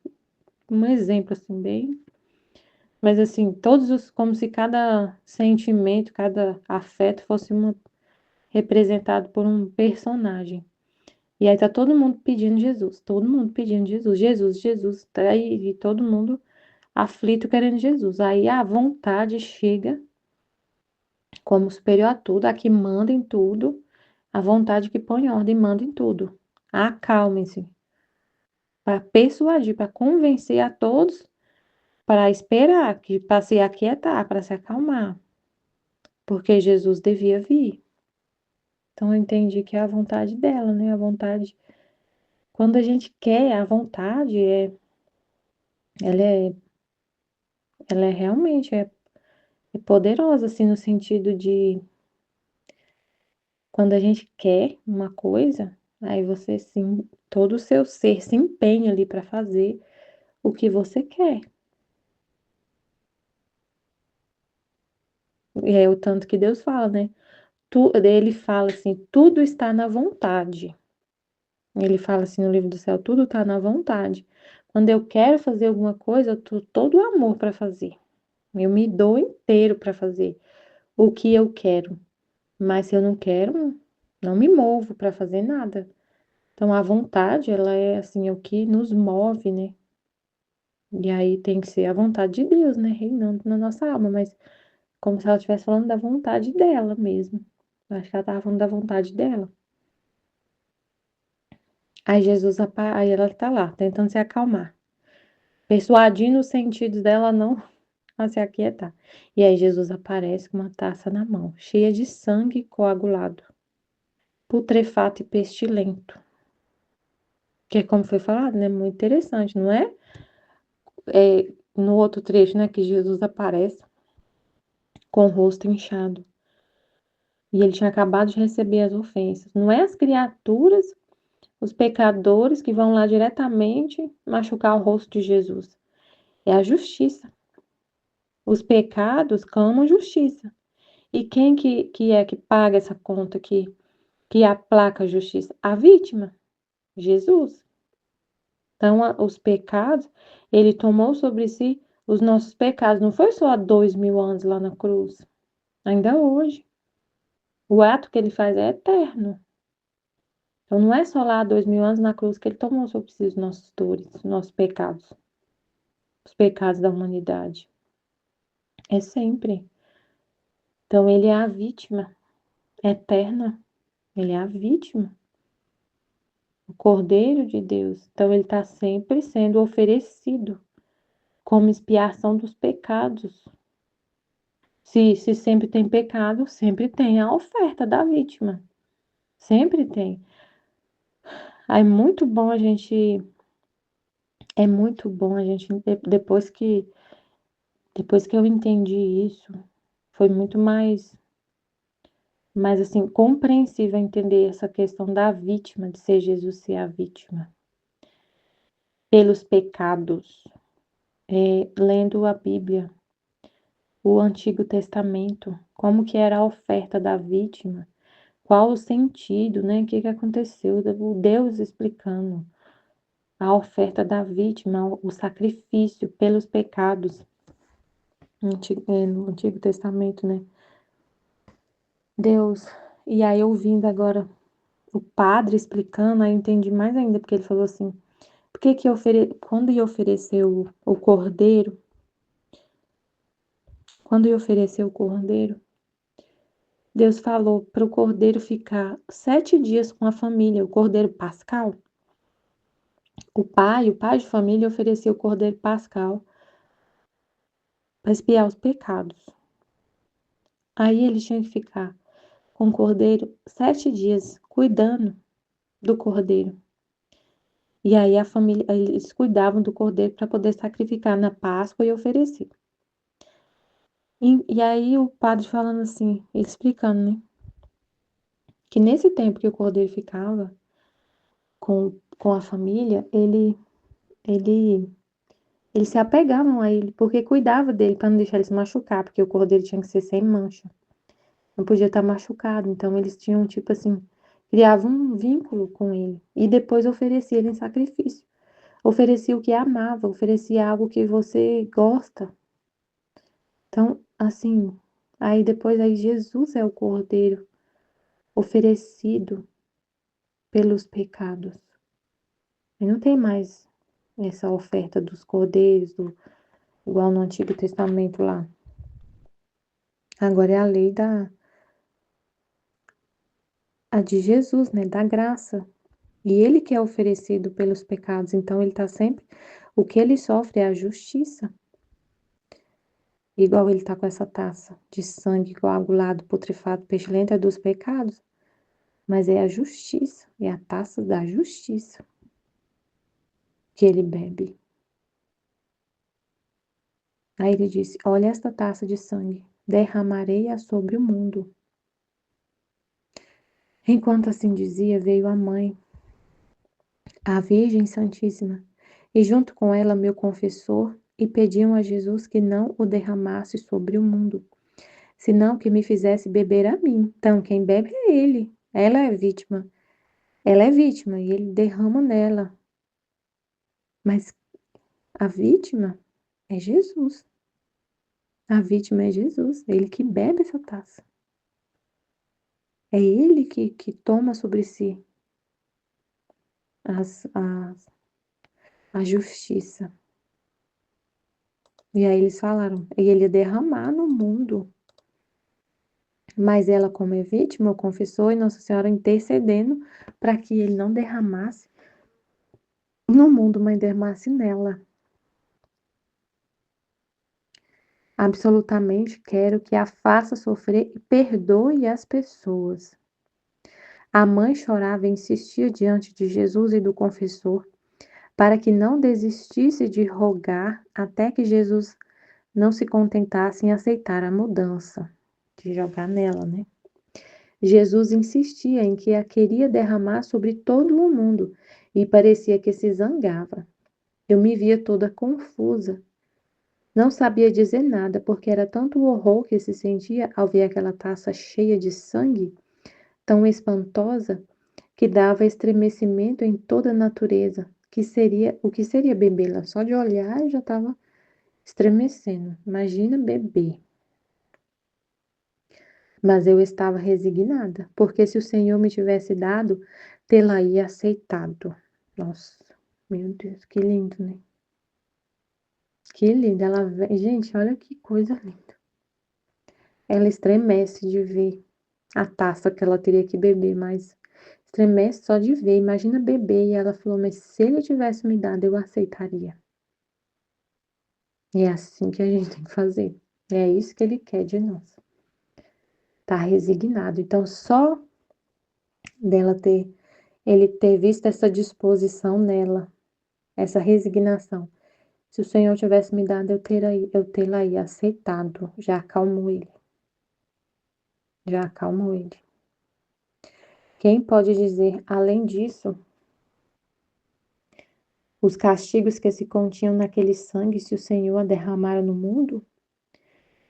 Um exemplo, assim, bem... Mas, assim, como se cada sentimento, cada afeto fosse representado por um personagem. E aí tá todo mundo pedindo Jesus, todo mundo pedindo Jesus, Jesus, Jesus, tá aí, e todo mundo aflito querendo Jesus. Aí a vontade chega como superior a tudo, a que manda em tudo, a vontade que põe ordem e manda em tudo. Acalmem-se, para persuadir, para convencer a todos, para esperar, para se aquietar, para se acalmar, porque Jesus devia vir. Então eu entendi que é a vontade dela, né? A vontade, quando a gente quer, a vontade ela é, ela é realmente é poderosa, assim, no sentido de quando a gente quer uma coisa, aí você sim, todo o seu ser se empenha ali para fazer o que você quer. E é o tanto que Deus fala, né? Ele fala assim, tudo está na vontade. Ele fala assim no livro do céu, tudo está na vontade. Quando eu quero fazer alguma coisa, eu tô todo amor para fazer. Eu me dou inteiro para fazer o que eu quero. Mas se eu não quero, não me movo para fazer nada. Então a vontade, ela é assim, é o que nos move, né? E aí tem que ser a vontade de Deus, né? Reinando na nossa alma, mas como se ela estivesse falando da vontade dela mesmo. Eu acho que ela estava falando da vontade dela. Aí aí ela tá lá, tentando se acalmar, persuadindo os sentidos dela a se aquietar. E aí Jesus aparece com uma taça na mão, cheia de sangue coagulado, putrefato e pestilento. Que é como foi falado, né? Muito interessante, não é? No outro trecho, né, que Jesus aparece com o rosto inchado. E ele tinha acabado de receber as ofensas. Não é as criaturas, os pecadores que vão lá diretamente machucar o rosto de Jesus. É a justiça. Os pecados clamam justiça. E quem que é que paga essa conta, que aplaca a justiça? A vítima, Jesus. Então, os pecados, ele tomou sobre si os nossos pecados. Não foi só há 2000 anos lá na cruz. Ainda hoje. O ato que ele faz é eterno. Então, não é só lá há 2000 anos na cruz que ele tomou sobre si os nossos dores, os nossos pecados. Os pecados da humanidade. É sempre. Então, ele é a vítima eterna. Ele é a vítima. O Cordeiro de Deus. Então, ele está sempre sendo oferecido como expiação dos pecados. Se sempre tem pecado, sempre tem a oferta da vítima. Sempre tem. Aí é muito bom a gente, depois que eu entendi isso, foi muito mais assim, compreensível entender essa questão da vítima, de ser Jesus ser a vítima. Pelos pecados, lendo a Bíblia, o Antigo Testamento, como que era a oferta da vítima, qual o sentido, né? O que que aconteceu, o Deus explicando a oferta da vítima, o sacrifício pelos pecados no Antigo Testamento, né? Deus, e aí ouvindo agora o padre explicando, aí eu entendi mais ainda, porque ele falou assim, por que que quando ia oferecer o cordeiro, quando ia oferecer o cordeiro, Deus falou para o cordeiro ficar 7 dias com a família, o cordeiro pascal. O pai de família, oferecia o cordeiro pascal para expiar os pecados. Aí ele tinha que ficar com o cordeiro 7 dias, cuidando do cordeiro. E aí a família, eles cuidavam do cordeiro para poder sacrificar na Páscoa e oferecer. E aí o padre falando assim, ele explicando, né? Que nesse tempo que o cordeiro ficava com a família, ele, eles se apegavam a ele, porque cuidava dele para não deixar ele se machucar, porque o cordeiro tinha que ser sem mancha. Não podia estar machucado. Então eles tinham, tipo assim, criavam um vínculo com ele. E depois ofereciam ele em sacrifício. Oferecia o que amava, oferecia algo que você gosta. Então, assim, aí Jesus é o Cordeiro oferecido pelos pecados. E não tem mais essa oferta dos cordeiros, igual no Antigo Testamento lá. Agora é a lei a de Jesus, né? Da graça. E ele que é oferecido pelos pecados. Então ele está sempre. O que ele sofre é a justiça. Igual ele está com essa taça de sangue coagulado, putrefado, pestilento, é dos pecados. Mas é a justiça. É a taça da justiça que ele bebe. Aí ele disse: Olha esta taça de sangue, derramarei-a sobre o mundo. Enquanto assim dizia, veio a mãe, a Virgem Santíssima, e junto com ela meu confessor, e pediam a Jesus que não o derramasse sobre o mundo, senão que me fizesse beber a mim. Então, quem bebe é ele. Ela é vítima. Ela é vítima e ele derrama nela. Mas a vítima é Jesus. A vítima é Jesus, ele que bebe essa taça. É ele que toma sobre si as, as, a justiça. E aí eles falaram, e ele ia derramar no mundo. Mas ela, como é vítima, o confessou e Nossa Senhora intercedendo para que ele não derramasse no mundo, mas derramasse nela. Absolutamente quero que a faça sofrer e perdoe as pessoas. A mãe chorava e insistia diante de Jesus e do confessor para que não desistisse de rogar até que Jesus não se contentasse em aceitar a mudança, de jogar nela, né? Jesus insistia em que a queria derramar sobre todo o mundo e parecia que se zangava. Eu me via toda confusa. Não sabia dizer nada, porque era tanto o horror que se sentia ao ver aquela taça cheia de sangue, tão espantosa, que dava estremecimento em toda a natureza, o que seria bebê-la? Só de olhar eu já estava estremecendo. Imagina beber. Mas eu estava resignada, porque se o Senhor me tivesse dado, tê-la-ia aceitado. Nossa, meu Deus, que lindo, né? Que lindo. Gente, olha que coisa linda. Ela estremece de ver a taça que ela teria que beber, mas estremece só de ver. Imagina beber. E ela falou, mas se ele tivesse me dado, eu aceitaria. E é assim que a gente tem que fazer. É isso que ele quer de nós. Tá resignado. Então, só ele ter visto essa disposição nela, essa resignação. Se o Senhor tivesse me dado, eu tê-la-ia aceitado. Já acalmou ele. Já acalmou ele. Quem pode dizer, além disso, os castigos que se continham naquele sangue, se o Senhor a derramara no mundo?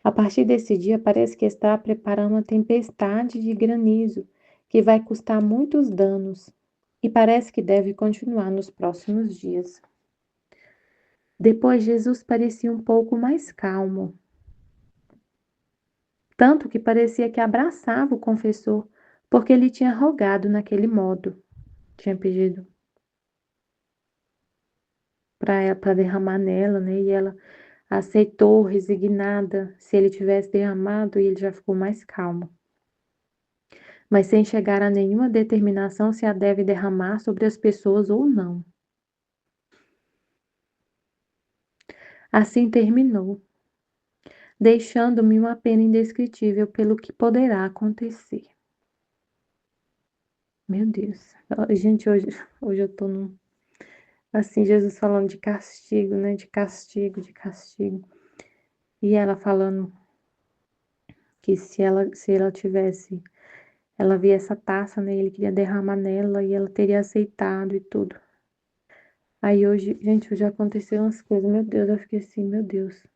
A partir desse dia, parece que está preparando uma tempestade de granizo que vai custar muitos danos e parece que deve continuar nos próximos dias. Depois, Jesus parecia um pouco mais calmo, tanto que parecia que abraçava o confessor, porque ele tinha rogado naquele modo, tinha pedido para derramar nela, né? E ela aceitou, resignada. Se ele tivesse derramado, ele já ficou mais calmo, mas sem chegar a nenhuma determinação se a deve derramar sobre as pessoas ou não. Assim terminou, deixando-me uma pena indescritível pelo que poderá acontecer. Meu Deus. Gente, hoje eu tô num. Assim, Jesus falando de castigo, né? De castigo, de castigo. E ela falando que se ela tivesse. Ela via essa taça, né? Ele queria derramar nela e ela teria aceitado e tudo. Aí hoje, gente, hoje aconteceram umas coisas. Meu Deus, eu fiquei assim, meu Deus.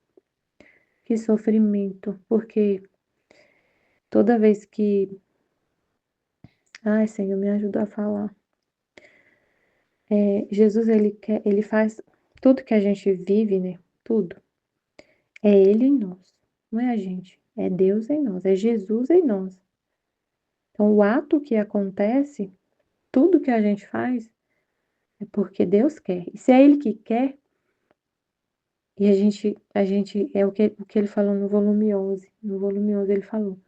Que sofrimento. Porque toda vez que. Ai, Senhor, me ajuda a falar. Jesus, ele faz tudo que a gente vive, né? Tudo. É ele em nós, não é a gente. É Deus em nós, é Jesus em nós. Então, o ato que acontece, tudo que a gente faz, é porque Deus quer. E se é Ele que quer, e a gente é o que ele falou no volume 11. No volume 11 ele falou: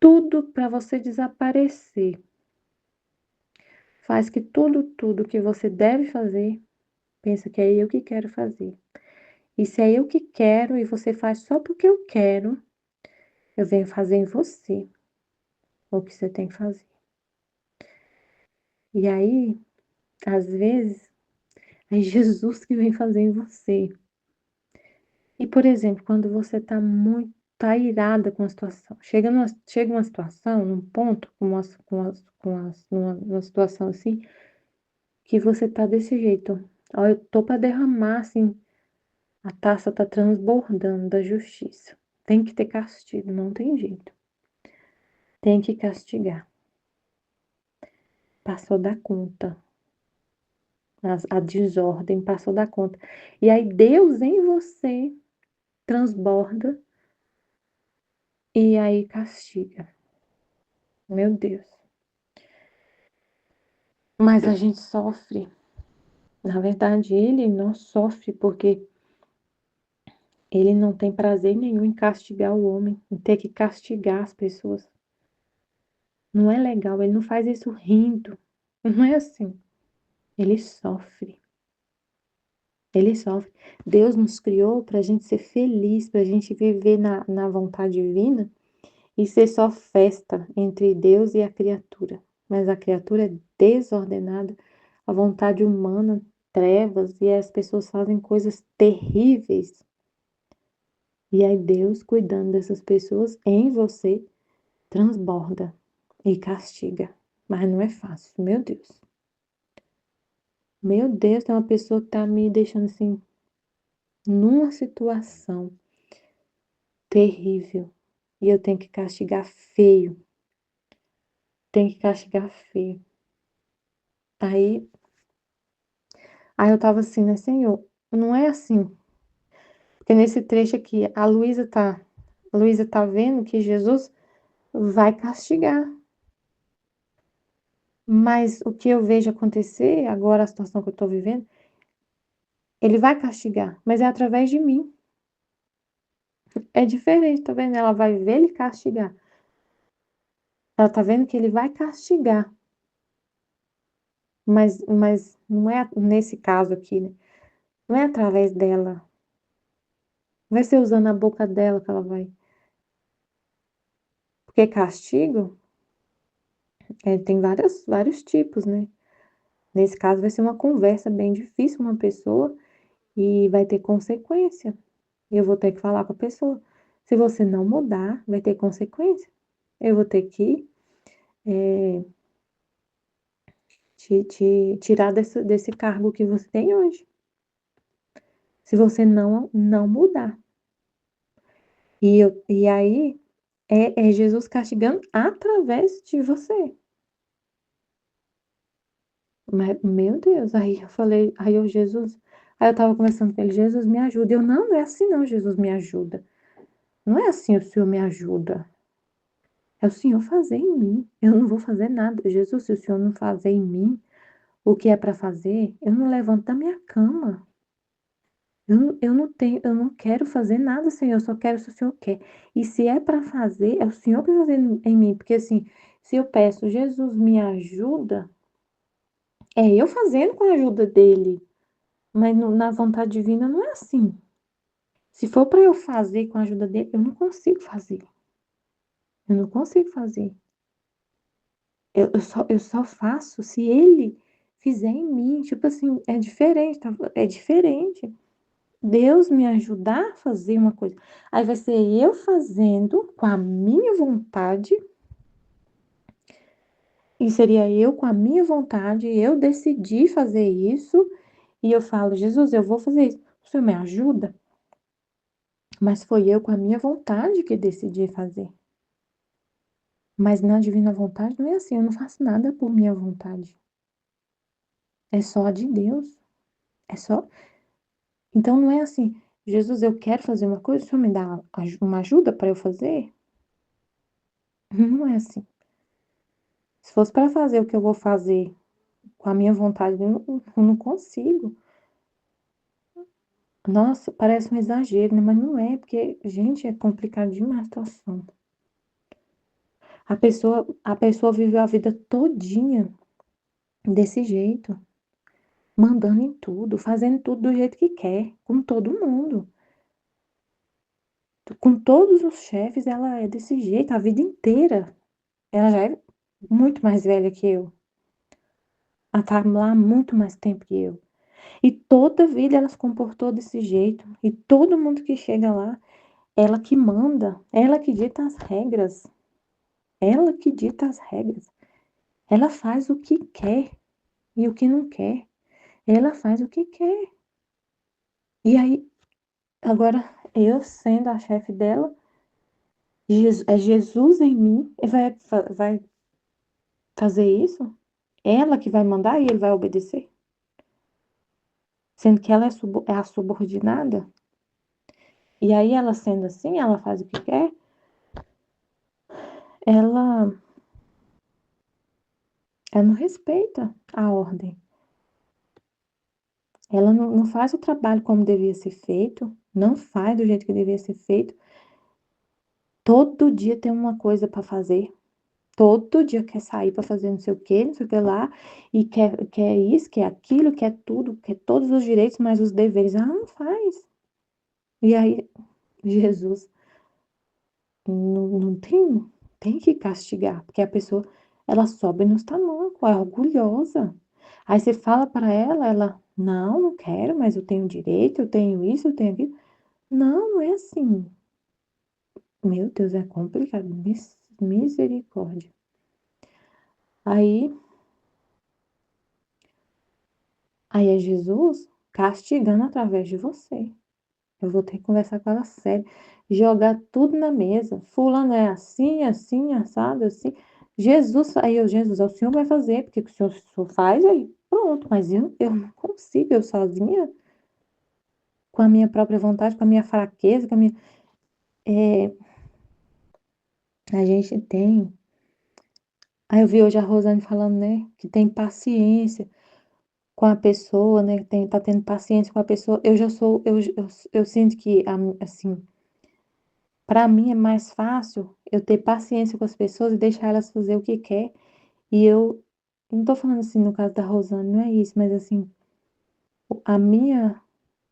tudo para você desaparecer. Faz que tudo que você deve fazer, pensa que é eu que quero fazer. E se é eu que quero e você faz só porque eu quero, eu venho fazer em você o que você tem que fazer. E aí, às vezes, é Jesus que vem fazer em você. E, por exemplo, quando você tá irada com a situação, chega uma situação, num ponto, numa situação assim, que você tá desse jeito. Ó, eu tô para derramar, assim, a taça tá transbordando da justiça. Tem que ter castigo, não tem jeito. Tem que castigar. Passou da conta. A desordem passou da conta. E aí Deus em você transborda e aí castiga. Meu Deus. Mas a gente sofre. Na verdade, ele não sofre porque ele não tem prazer nenhum em castigar o homem, em ter que castigar as pessoas. Não é legal, ele não faz isso rindo. Não é assim. Ele sofre. Ele sofre. Deus nos criou para a gente ser feliz, para a gente viver na vontade divina e ser só festa entre Deus e a criatura. Mas a criatura é desordenada, a vontade humana, trevas, e as pessoas fazem coisas terríveis. E aí Deus, cuidando dessas pessoas, em você, transborda e castiga. Mas não é fácil, meu Deus. Meu Deus, tem uma pessoa que tá me deixando assim, numa situação terrível. E eu tenho que castigar feio. Tenho que castigar feio. Aí eu tava assim, né, Senhor, não é assim. Porque nesse trecho aqui, a Luísa tá vendo que Jesus vai castigar. Mas o que eu vejo acontecer, agora a situação que eu tô vivendo, ele vai castigar, mas é através de mim. É diferente, tá vendo? Ela vai ver ele castigar. Ela tá vendo que ele vai castigar. Mas não é nesse caso aqui, né? Não é através dela. Vai ser usando a boca dela que ela vai. Porque castigo tem vários tipos, né? Nesse caso, vai ser uma conversa bem difícil com uma pessoa e vai ter consequência. Eu vou ter que falar com a pessoa. Se você não mudar, vai ter consequência. Eu vou ter que te tirar desse cargo que você tem hoje. Se você não mudar. E aí é Jesus castigando através de você. Mas, meu Deus, aí eu falei, Jesus, aí eu tava conversando com ele, Jesus me ajuda. Não é assim não, Jesus me ajuda. Não é assim, o Senhor me ajuda. É o Senhor fazer em mim. Eu não vou fazer nada. Jesus, se o Senhor não fazer em mim o que é para fazer, eu não levanto da minha cama. Eu não quero fazer nada, Senhor, eu só quero se o Senhor quer. E se é para fazer, é o Senhor que vai fazer em mim. Porque assim, se eu peço, Jesus me ajuda, é eu fazendo com a ajuda dele. Mas na vontade divina não é assim. Se for para eu fazer com a ajuda dele, eu não consigo fazer. Eu não consigo fazer. Eu só faço se ele fizer em mim. Tipo assim, é diferente, tá? É diferente. Deus me ajudar a fazer uma coisa. Aí vai ser eu fazendo com a minha vontade. E seria eu com a minha vontade, eu decidi fazer isso. E eu falo, Jesus, eu vou fazer isso. O Senhor me ajuda? Mas foi eu com a minha vontade que decidi fazer. Mas na divina vontade não é assim, eu não faço nada por minha vontade. é só a de Deus. É só. Então não é assim, Jesus, eu quero fazer uma coisa, o Senhor me dá uma ajuda para eu fazer? Não é assim. Se fosse para fazer o que eu vou fazer com a minha vontade, eu não consigo. Nossa, parece um exagero, né? Mas não é, porque, gente, é complicado demais a situação. A pessoa viveu a vida todinha desse jeito, mandando em tudo, fazendo tudo do jeito que quer, com todo mundo. Com todos os chefes, ela é desse jeito a vida inteira. Ela já é muito mais velha que eu. Ela tá lá há muito mais tempo que eu. E toda vida ela se comportou desse jeito. E todo mundo que chega lá, ela que manda, ela que dita as regras. Ela que dita as regras. Ela faz o que quer e o que não quer. Ela faz o que quer. E aí, agora, eu sendo a chefe dela, é Jesus em mim, e vai fazer isso? Ela que vai mandar e ele vai obedecer? Sendo que ela é a subordinada? E aí, ela sendo assim, ela faz o que quer, ela, ela não respeita a ordem. Ela não faz o trabalho como devia ser feito, não faz do jeito que devia ser feito. Todo dia tem uma coisa para fazer. Todo dia quer sair para fazer não sei o quê, não sei o que lá, e quer isso, quer aquilo, quer tudo, quer todos os direitos, mas os deveres ela não faz. E aí, Jesus não tem que castigar, porque a pessoa, ela sobe nos tamancos, é orgulhosa. Aí você fala para ela, não quero, mas eu tenho direito, eu tenho isso, eu tenho aquilo. Não, não é assim. Meu Deus, é complicado. Misericórdia. Aí, aí é Jesus castigando através de você. Eu vou ter que conversar com ela sério, jogar tudo na mesa. Fulano é assim, assim, assado, assim. Jesus, o senhor vai fazer, porque o senhor faz aí, pronto. Mas eu não consigo, eu sozinha, com a minha própria vontade, com a minha fraqueza, com a minha. É, a gente tem. Aí eu vi hoje a Rosane falando, né, que tem paciência com a pessoa, né, tá tendo paciência com a pessoa. Eu já sou, eu sinto que, assim, para mim é mais fácil eu ter paciência com as pessoas e deixar elas fazer o que quer. E eu não tô falando assim no caso da Rosane, não é isso, mas assim, a minha,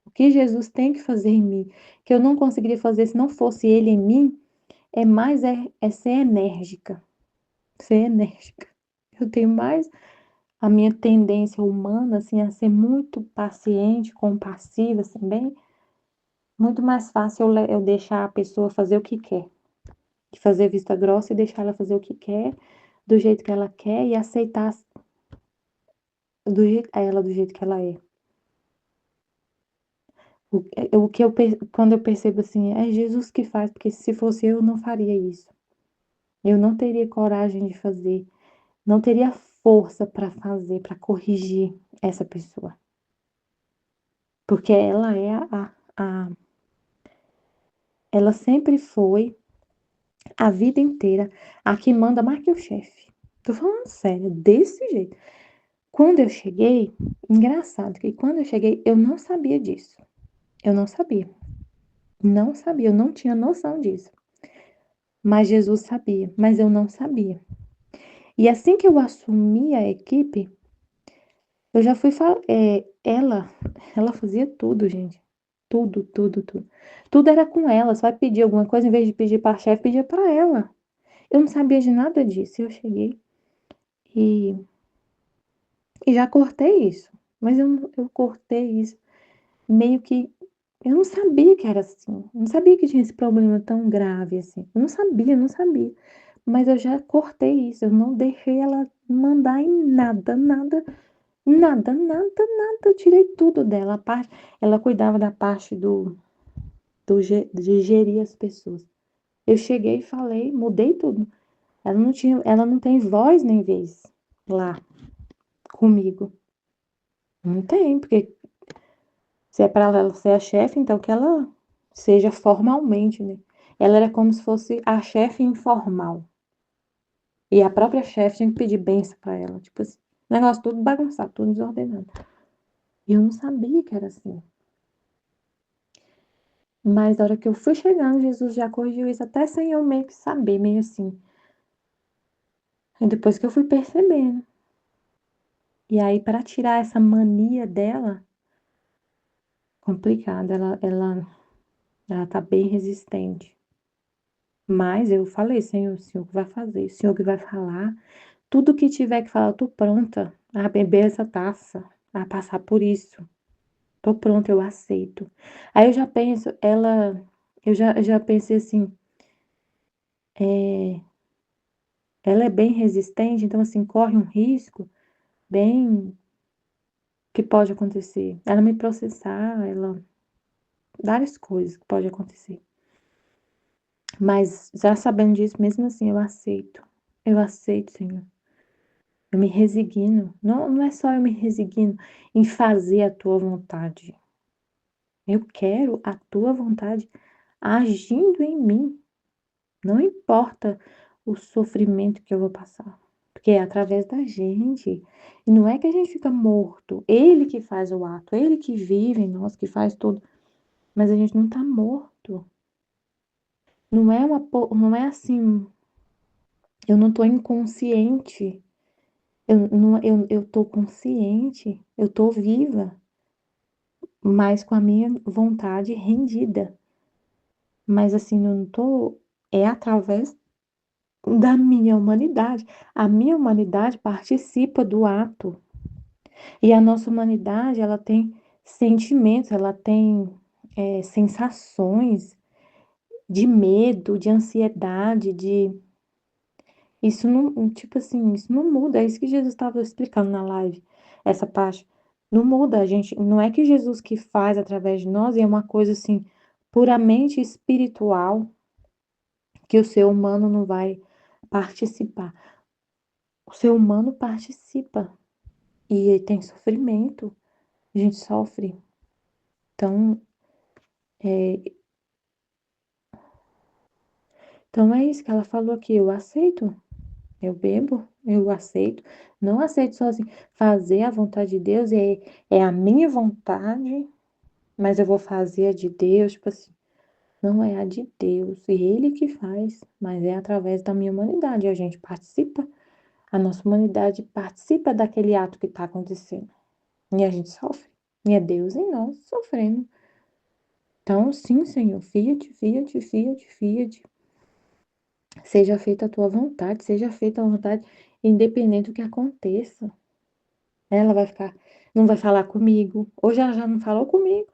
o que Jesus tem que fazer em mim, que eu não conseguiria fazer se não fosse ele em mim, é ser enérgica, ser enérgica. Eu tenho mais a minha tendência humana, assim, a ser muito paciente, compassiva, assim, bem, muito mais fácil eu deixar a pessoa fazer o que quer, de fazer vista grossa e deixar ela fazer o que quer, do jeito que ela quer e aceitar ela do jeito que ela é. O que quando eu percebo assim, é Jesus que faz, porque se fosse eu não faria isso. Eu não teria coragem de fazer, não teria força para fazer, para corrigir essa pessoa. Porque ela é ela sempre foi, a vida inteira, a que manda mais que o chefe. Tô falando sério, desse jeito. Quando eu cheguei, engraçado que quando eu cheguei, eu não sabia disso. Eu não sabia. Não sabia, eu não tinha noção disso. Mas Jesus sabia, mas eu não sabia. E assim que eu assumi a equipe, eu já fui falar. Ela fazia tudo, gente. Tudo, tudo, tudo. Tudo era com ela. Só pedir alguma coisa, em vez de pedir para a chefe, pedia para ela. Eu não sabia de nada disso. Eu cheguei e, e já cortei isso. Mas eu cortei isso meio que. Eu não sabia que era assim. Eu não sabia que tinha esse problema tão grave assim. Eu não sabia, não sabia. Mas eu já cortei isso. Eu não deixei ela mandar em nada, nada, nada, nada, nada. Eu tirei tudo dela. A parte, ela cuidava da parte de gerir as pessoas. Eu cheguei e falei, mudei tudo. Ela não tem voz nem vez lá comigo. Não tem, porque se é para ela ser a chefe, então que ela seja formalmente, né? Ela era como se fosse a chefe informal. E a própria chefe tinha que pedir benção para ela. Tipo assim, negócio tudo bagunçado, tudo desordenado. E eu não sabia que era assim. Mas na hora que eu fui chegando, Jesus já corrigiu isso, até sem eu meio que saber, meio assim. E depois que eu fui percebendo. E aí, para tirar essa mania dela, complicado, ela tá bem resistente. Mas eu falei, Senhor, o Senhor que vai fazer, o Senhor que vai falar. Tudo que tiver que falar, eu tô pronta a beber essa taça, a passar por isso. Tô pronta, eu aceito. Aí eu já penso, eu já pensei assim, é, ela é bem resistente, então assim, corre um risco bem que pode acontecer. Ela me processar, várias coisas que pode acontecer. Mas já sabendo disso, mesmo assim, eu aceito. Eu aceito, Senhor. Eu me resigno. Não, não é só eu me resigno em fazer a tua vontade. Eu quero a tua vontade agindo em mim. Não importa o sofrimento que eu vou passar. Porque é através da gente. E não é que a gente fica morto. Ele que faz o ato, ele que vive em nós, que faz tudo. Mas a gente não tá morto. Não é assim, eu não tô inconsciente. Eu tô consciente, eu tô viva, mas com a minha vontade rendida. Mas assim, eu não tô, é através da minha humanidade. A minha humanidade participa do ato. E a nossa humanidade, ela tem sentimentos, ela tem sensações de medo, de ansiedade, de isso não, tipo assim, isso não muda. É isso que Jesus estava explicando na live, essa parte. Não muda, a gente, não é que Jesus que faz através de nós, é uma coisa assim, puramente espiritual, que o ser humano não vai participar. O ser humano participa e tem sofrimento, a gente sofre. Então, é, então é isso que ela falou aqui, eu aceito. Eu bebo, eu aceito. Não aceito sozinho. Fazer a vontade de Deus é a minha vontade, mas eu vou fazer a de Deus, tipo assim. Não é a de Deus, é Ele que faz, mas é através da minha humanidade. A gente participa, a nossa humanidade participa daquele ato que está acontecendo. E a gente sofre. E é Deus em nós sofrendo. Então, sim, Senhor, fiat, fiat, fiat, fiat. Seja feita a tua vontade, seja feita a vontade, independente do que aconteça. Ela vai ficar, não vai falar comigo. Hoje ela já não falou comigo.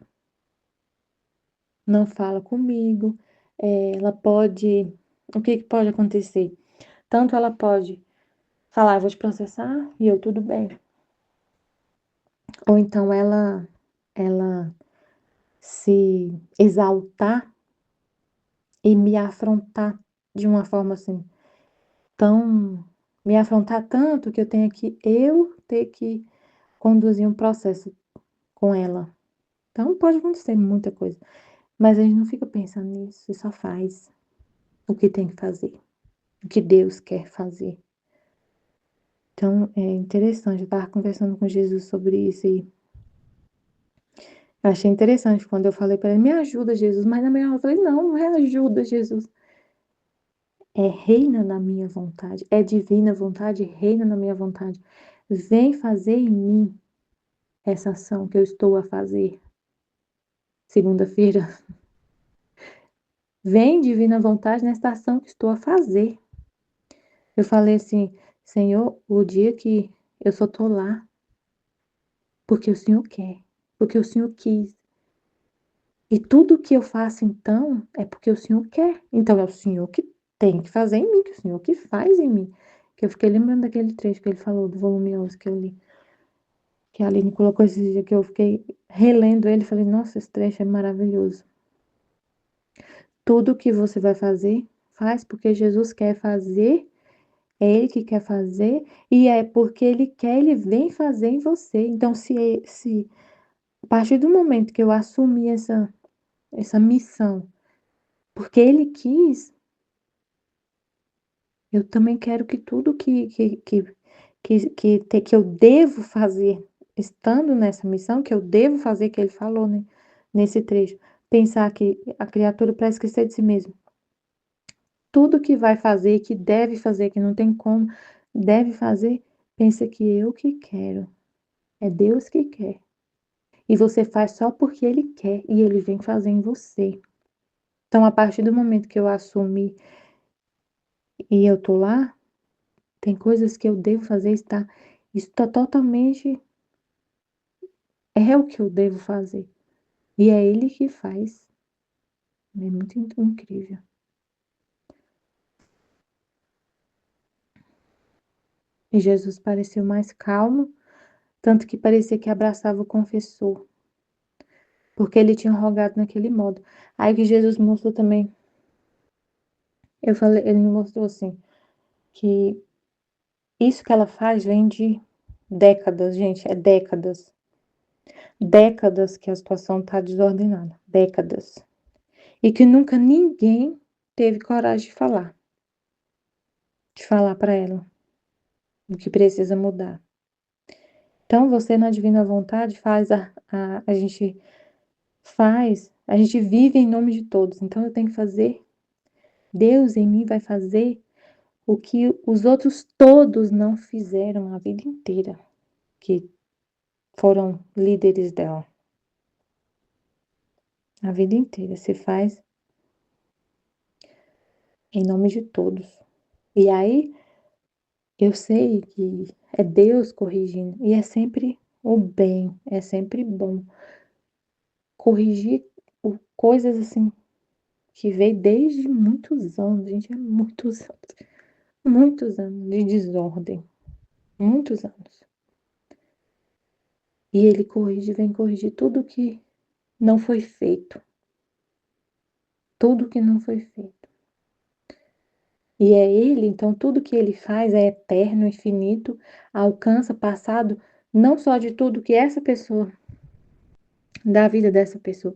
Não fala comigo. Ela pode. O que que pode acontecer? Tanto ela pode falar, eu vou te processar e eu tudo bem. Ou então ela se exaltar e me afrontar de uma forma assim, tão. Me afrontar tanto que eu ter que conduzir um processo com ela. Então pode acontecer muita coisa. Mas a gente não fica pensando nisso, e só faz o que tem que fazer, o que Deus quer fazer. Então, é interessante, eu estava conversando com Jesus sobre isso e eu achei interessante quando eu falei para ele, me ajuda, Jesus, mas na minha hora eu falei, não, não é ajuda, Jesus, é reina na minha vontade, é divina vontade, reina na minha vontade. Vem fazer em mim essa ação que eu estou a fazer. Segunda-feira, vem divina vontade nesta ação que estou a fazer. Eu falei assim, Senhor, o dia que eu só tô lá porque o Senhor quer, porque o Senhor quis. E tudo que eu faço então é porque o Senhor quer. Então é o Senhor que tem que fazer em mim, que é o Senhor que faz em mim. Que eu fiquei lembrando daquele trecho que ele falou do volume 11 que eu li, que a Aline colocou esse dia que eu fiquei relendo ele, e falei, nossa, esse trecho é maravilhoso. Tudo que você vai fazer, faz porque Jesus quer fazer É Ele que quer fazer e é porque Ele quer, Ele vem fazer em você. Então, se a partir do momento que eu assumi essa missão, porque Ele quis, eu também quero que tudo que eu devo fazer, estando nessa missão, que eu devo fazer, que Ele falou, né, nesse trecho, pensar que a criatura para esquecer de si mesmo. Tudo que vai fazer, que deve fazer, que não tem como, deve fazer, pensa que eu que quero. É Deus que quer. E você faz só porque Ele quer e Ele vem fazer em você. Então, a partir do momento que eu assumi e eu tô lá, tem coisas que eu devo fazer, está totalmente, é o que eu devo fazer. E é Ele que faz. É muito incrível. E Jesus pareceu mais calmo, tanto que parecia que abraçava o confessor, porque ele tinha rogado naquele modo. Aí que Jesus mostrou também, ele me mostrou assim, que isso que ela faz vem de décadas, gente, é décadas. Décadas que a situação está desordenada, décadas. E que nunca ninguém teve coragem de falar para ela o que precisa mudar. Então, você na divina vontade a gente vive em nome de todos. Então, eu tenho que fazer, Deus em mim vai fazer o que os outros todos não fizeram a vida inteira, que foram líderes dela. A vida inteira se faz em nome de todos. E aí, eu sei que é Deus corrigindo, e é sempre o bem, é sempre bom. Corrigir coisas assim, que veio desde muitos anos, gente, muitos anos de desordem, muitos anos. E Ele corrige, vem corrigir tudo que não foi feito, tudo que não foi feito. E é Ele, então, tudo que Ele faz é eterno, infinito, alcança passado, não só de tudo que essa pessoa, da vida dessa pessoa,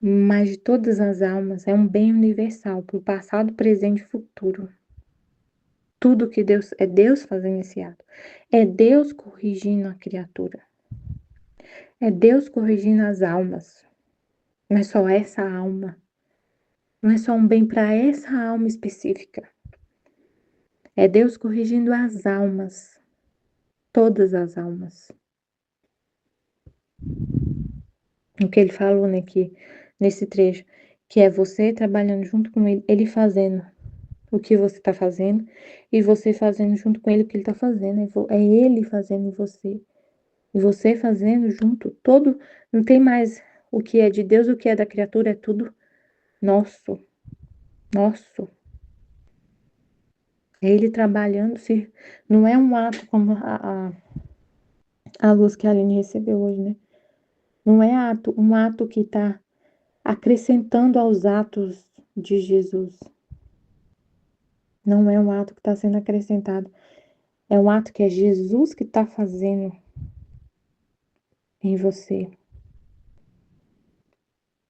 mas de todas as almas, é um bem universal, para o passado, presente e futuro. Tudo que Deus, é Deus fazendo esse ato. É Deus corrigindo a criatura. É Deus corrigindo as almas. Não é só essa alma. Não é só um bem para essa alma específica. É Deus corrigindo as almas. Todas as almas. O que ele falou, né, nesse trecho, que é você trabalhando junto com ele, ele fazendo o que você está fazendo e você fazendo junto com ele o que ele está fazendo. É ele fazendo em você. E você fazendo junto, todo, não tem mais o que é de Deus, o que é da criatura, é tudo nosso, nosso. É Ele trabalhando, se não é um ato como a luz que a Aline recebeu hoje, né? Não é um ato que está acrescentando aos atos de Jesus. Não é um ato que está sendo acrescentado. É um ato que é Jesus que está fazendo em você.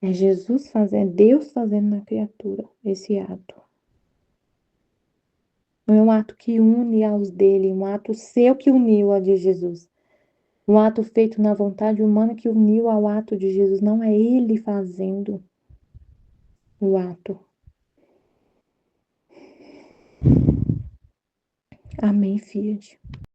É Jesus fazendo, é Deus fazendo na criatura esse ato. Não é um ato que une aos dele, um ato seu que uniu a de Jesus. Um ato feito na vontade humana que uniu ao ato de Jesus. Não é ele fazendo o ato. Amém, Fiat.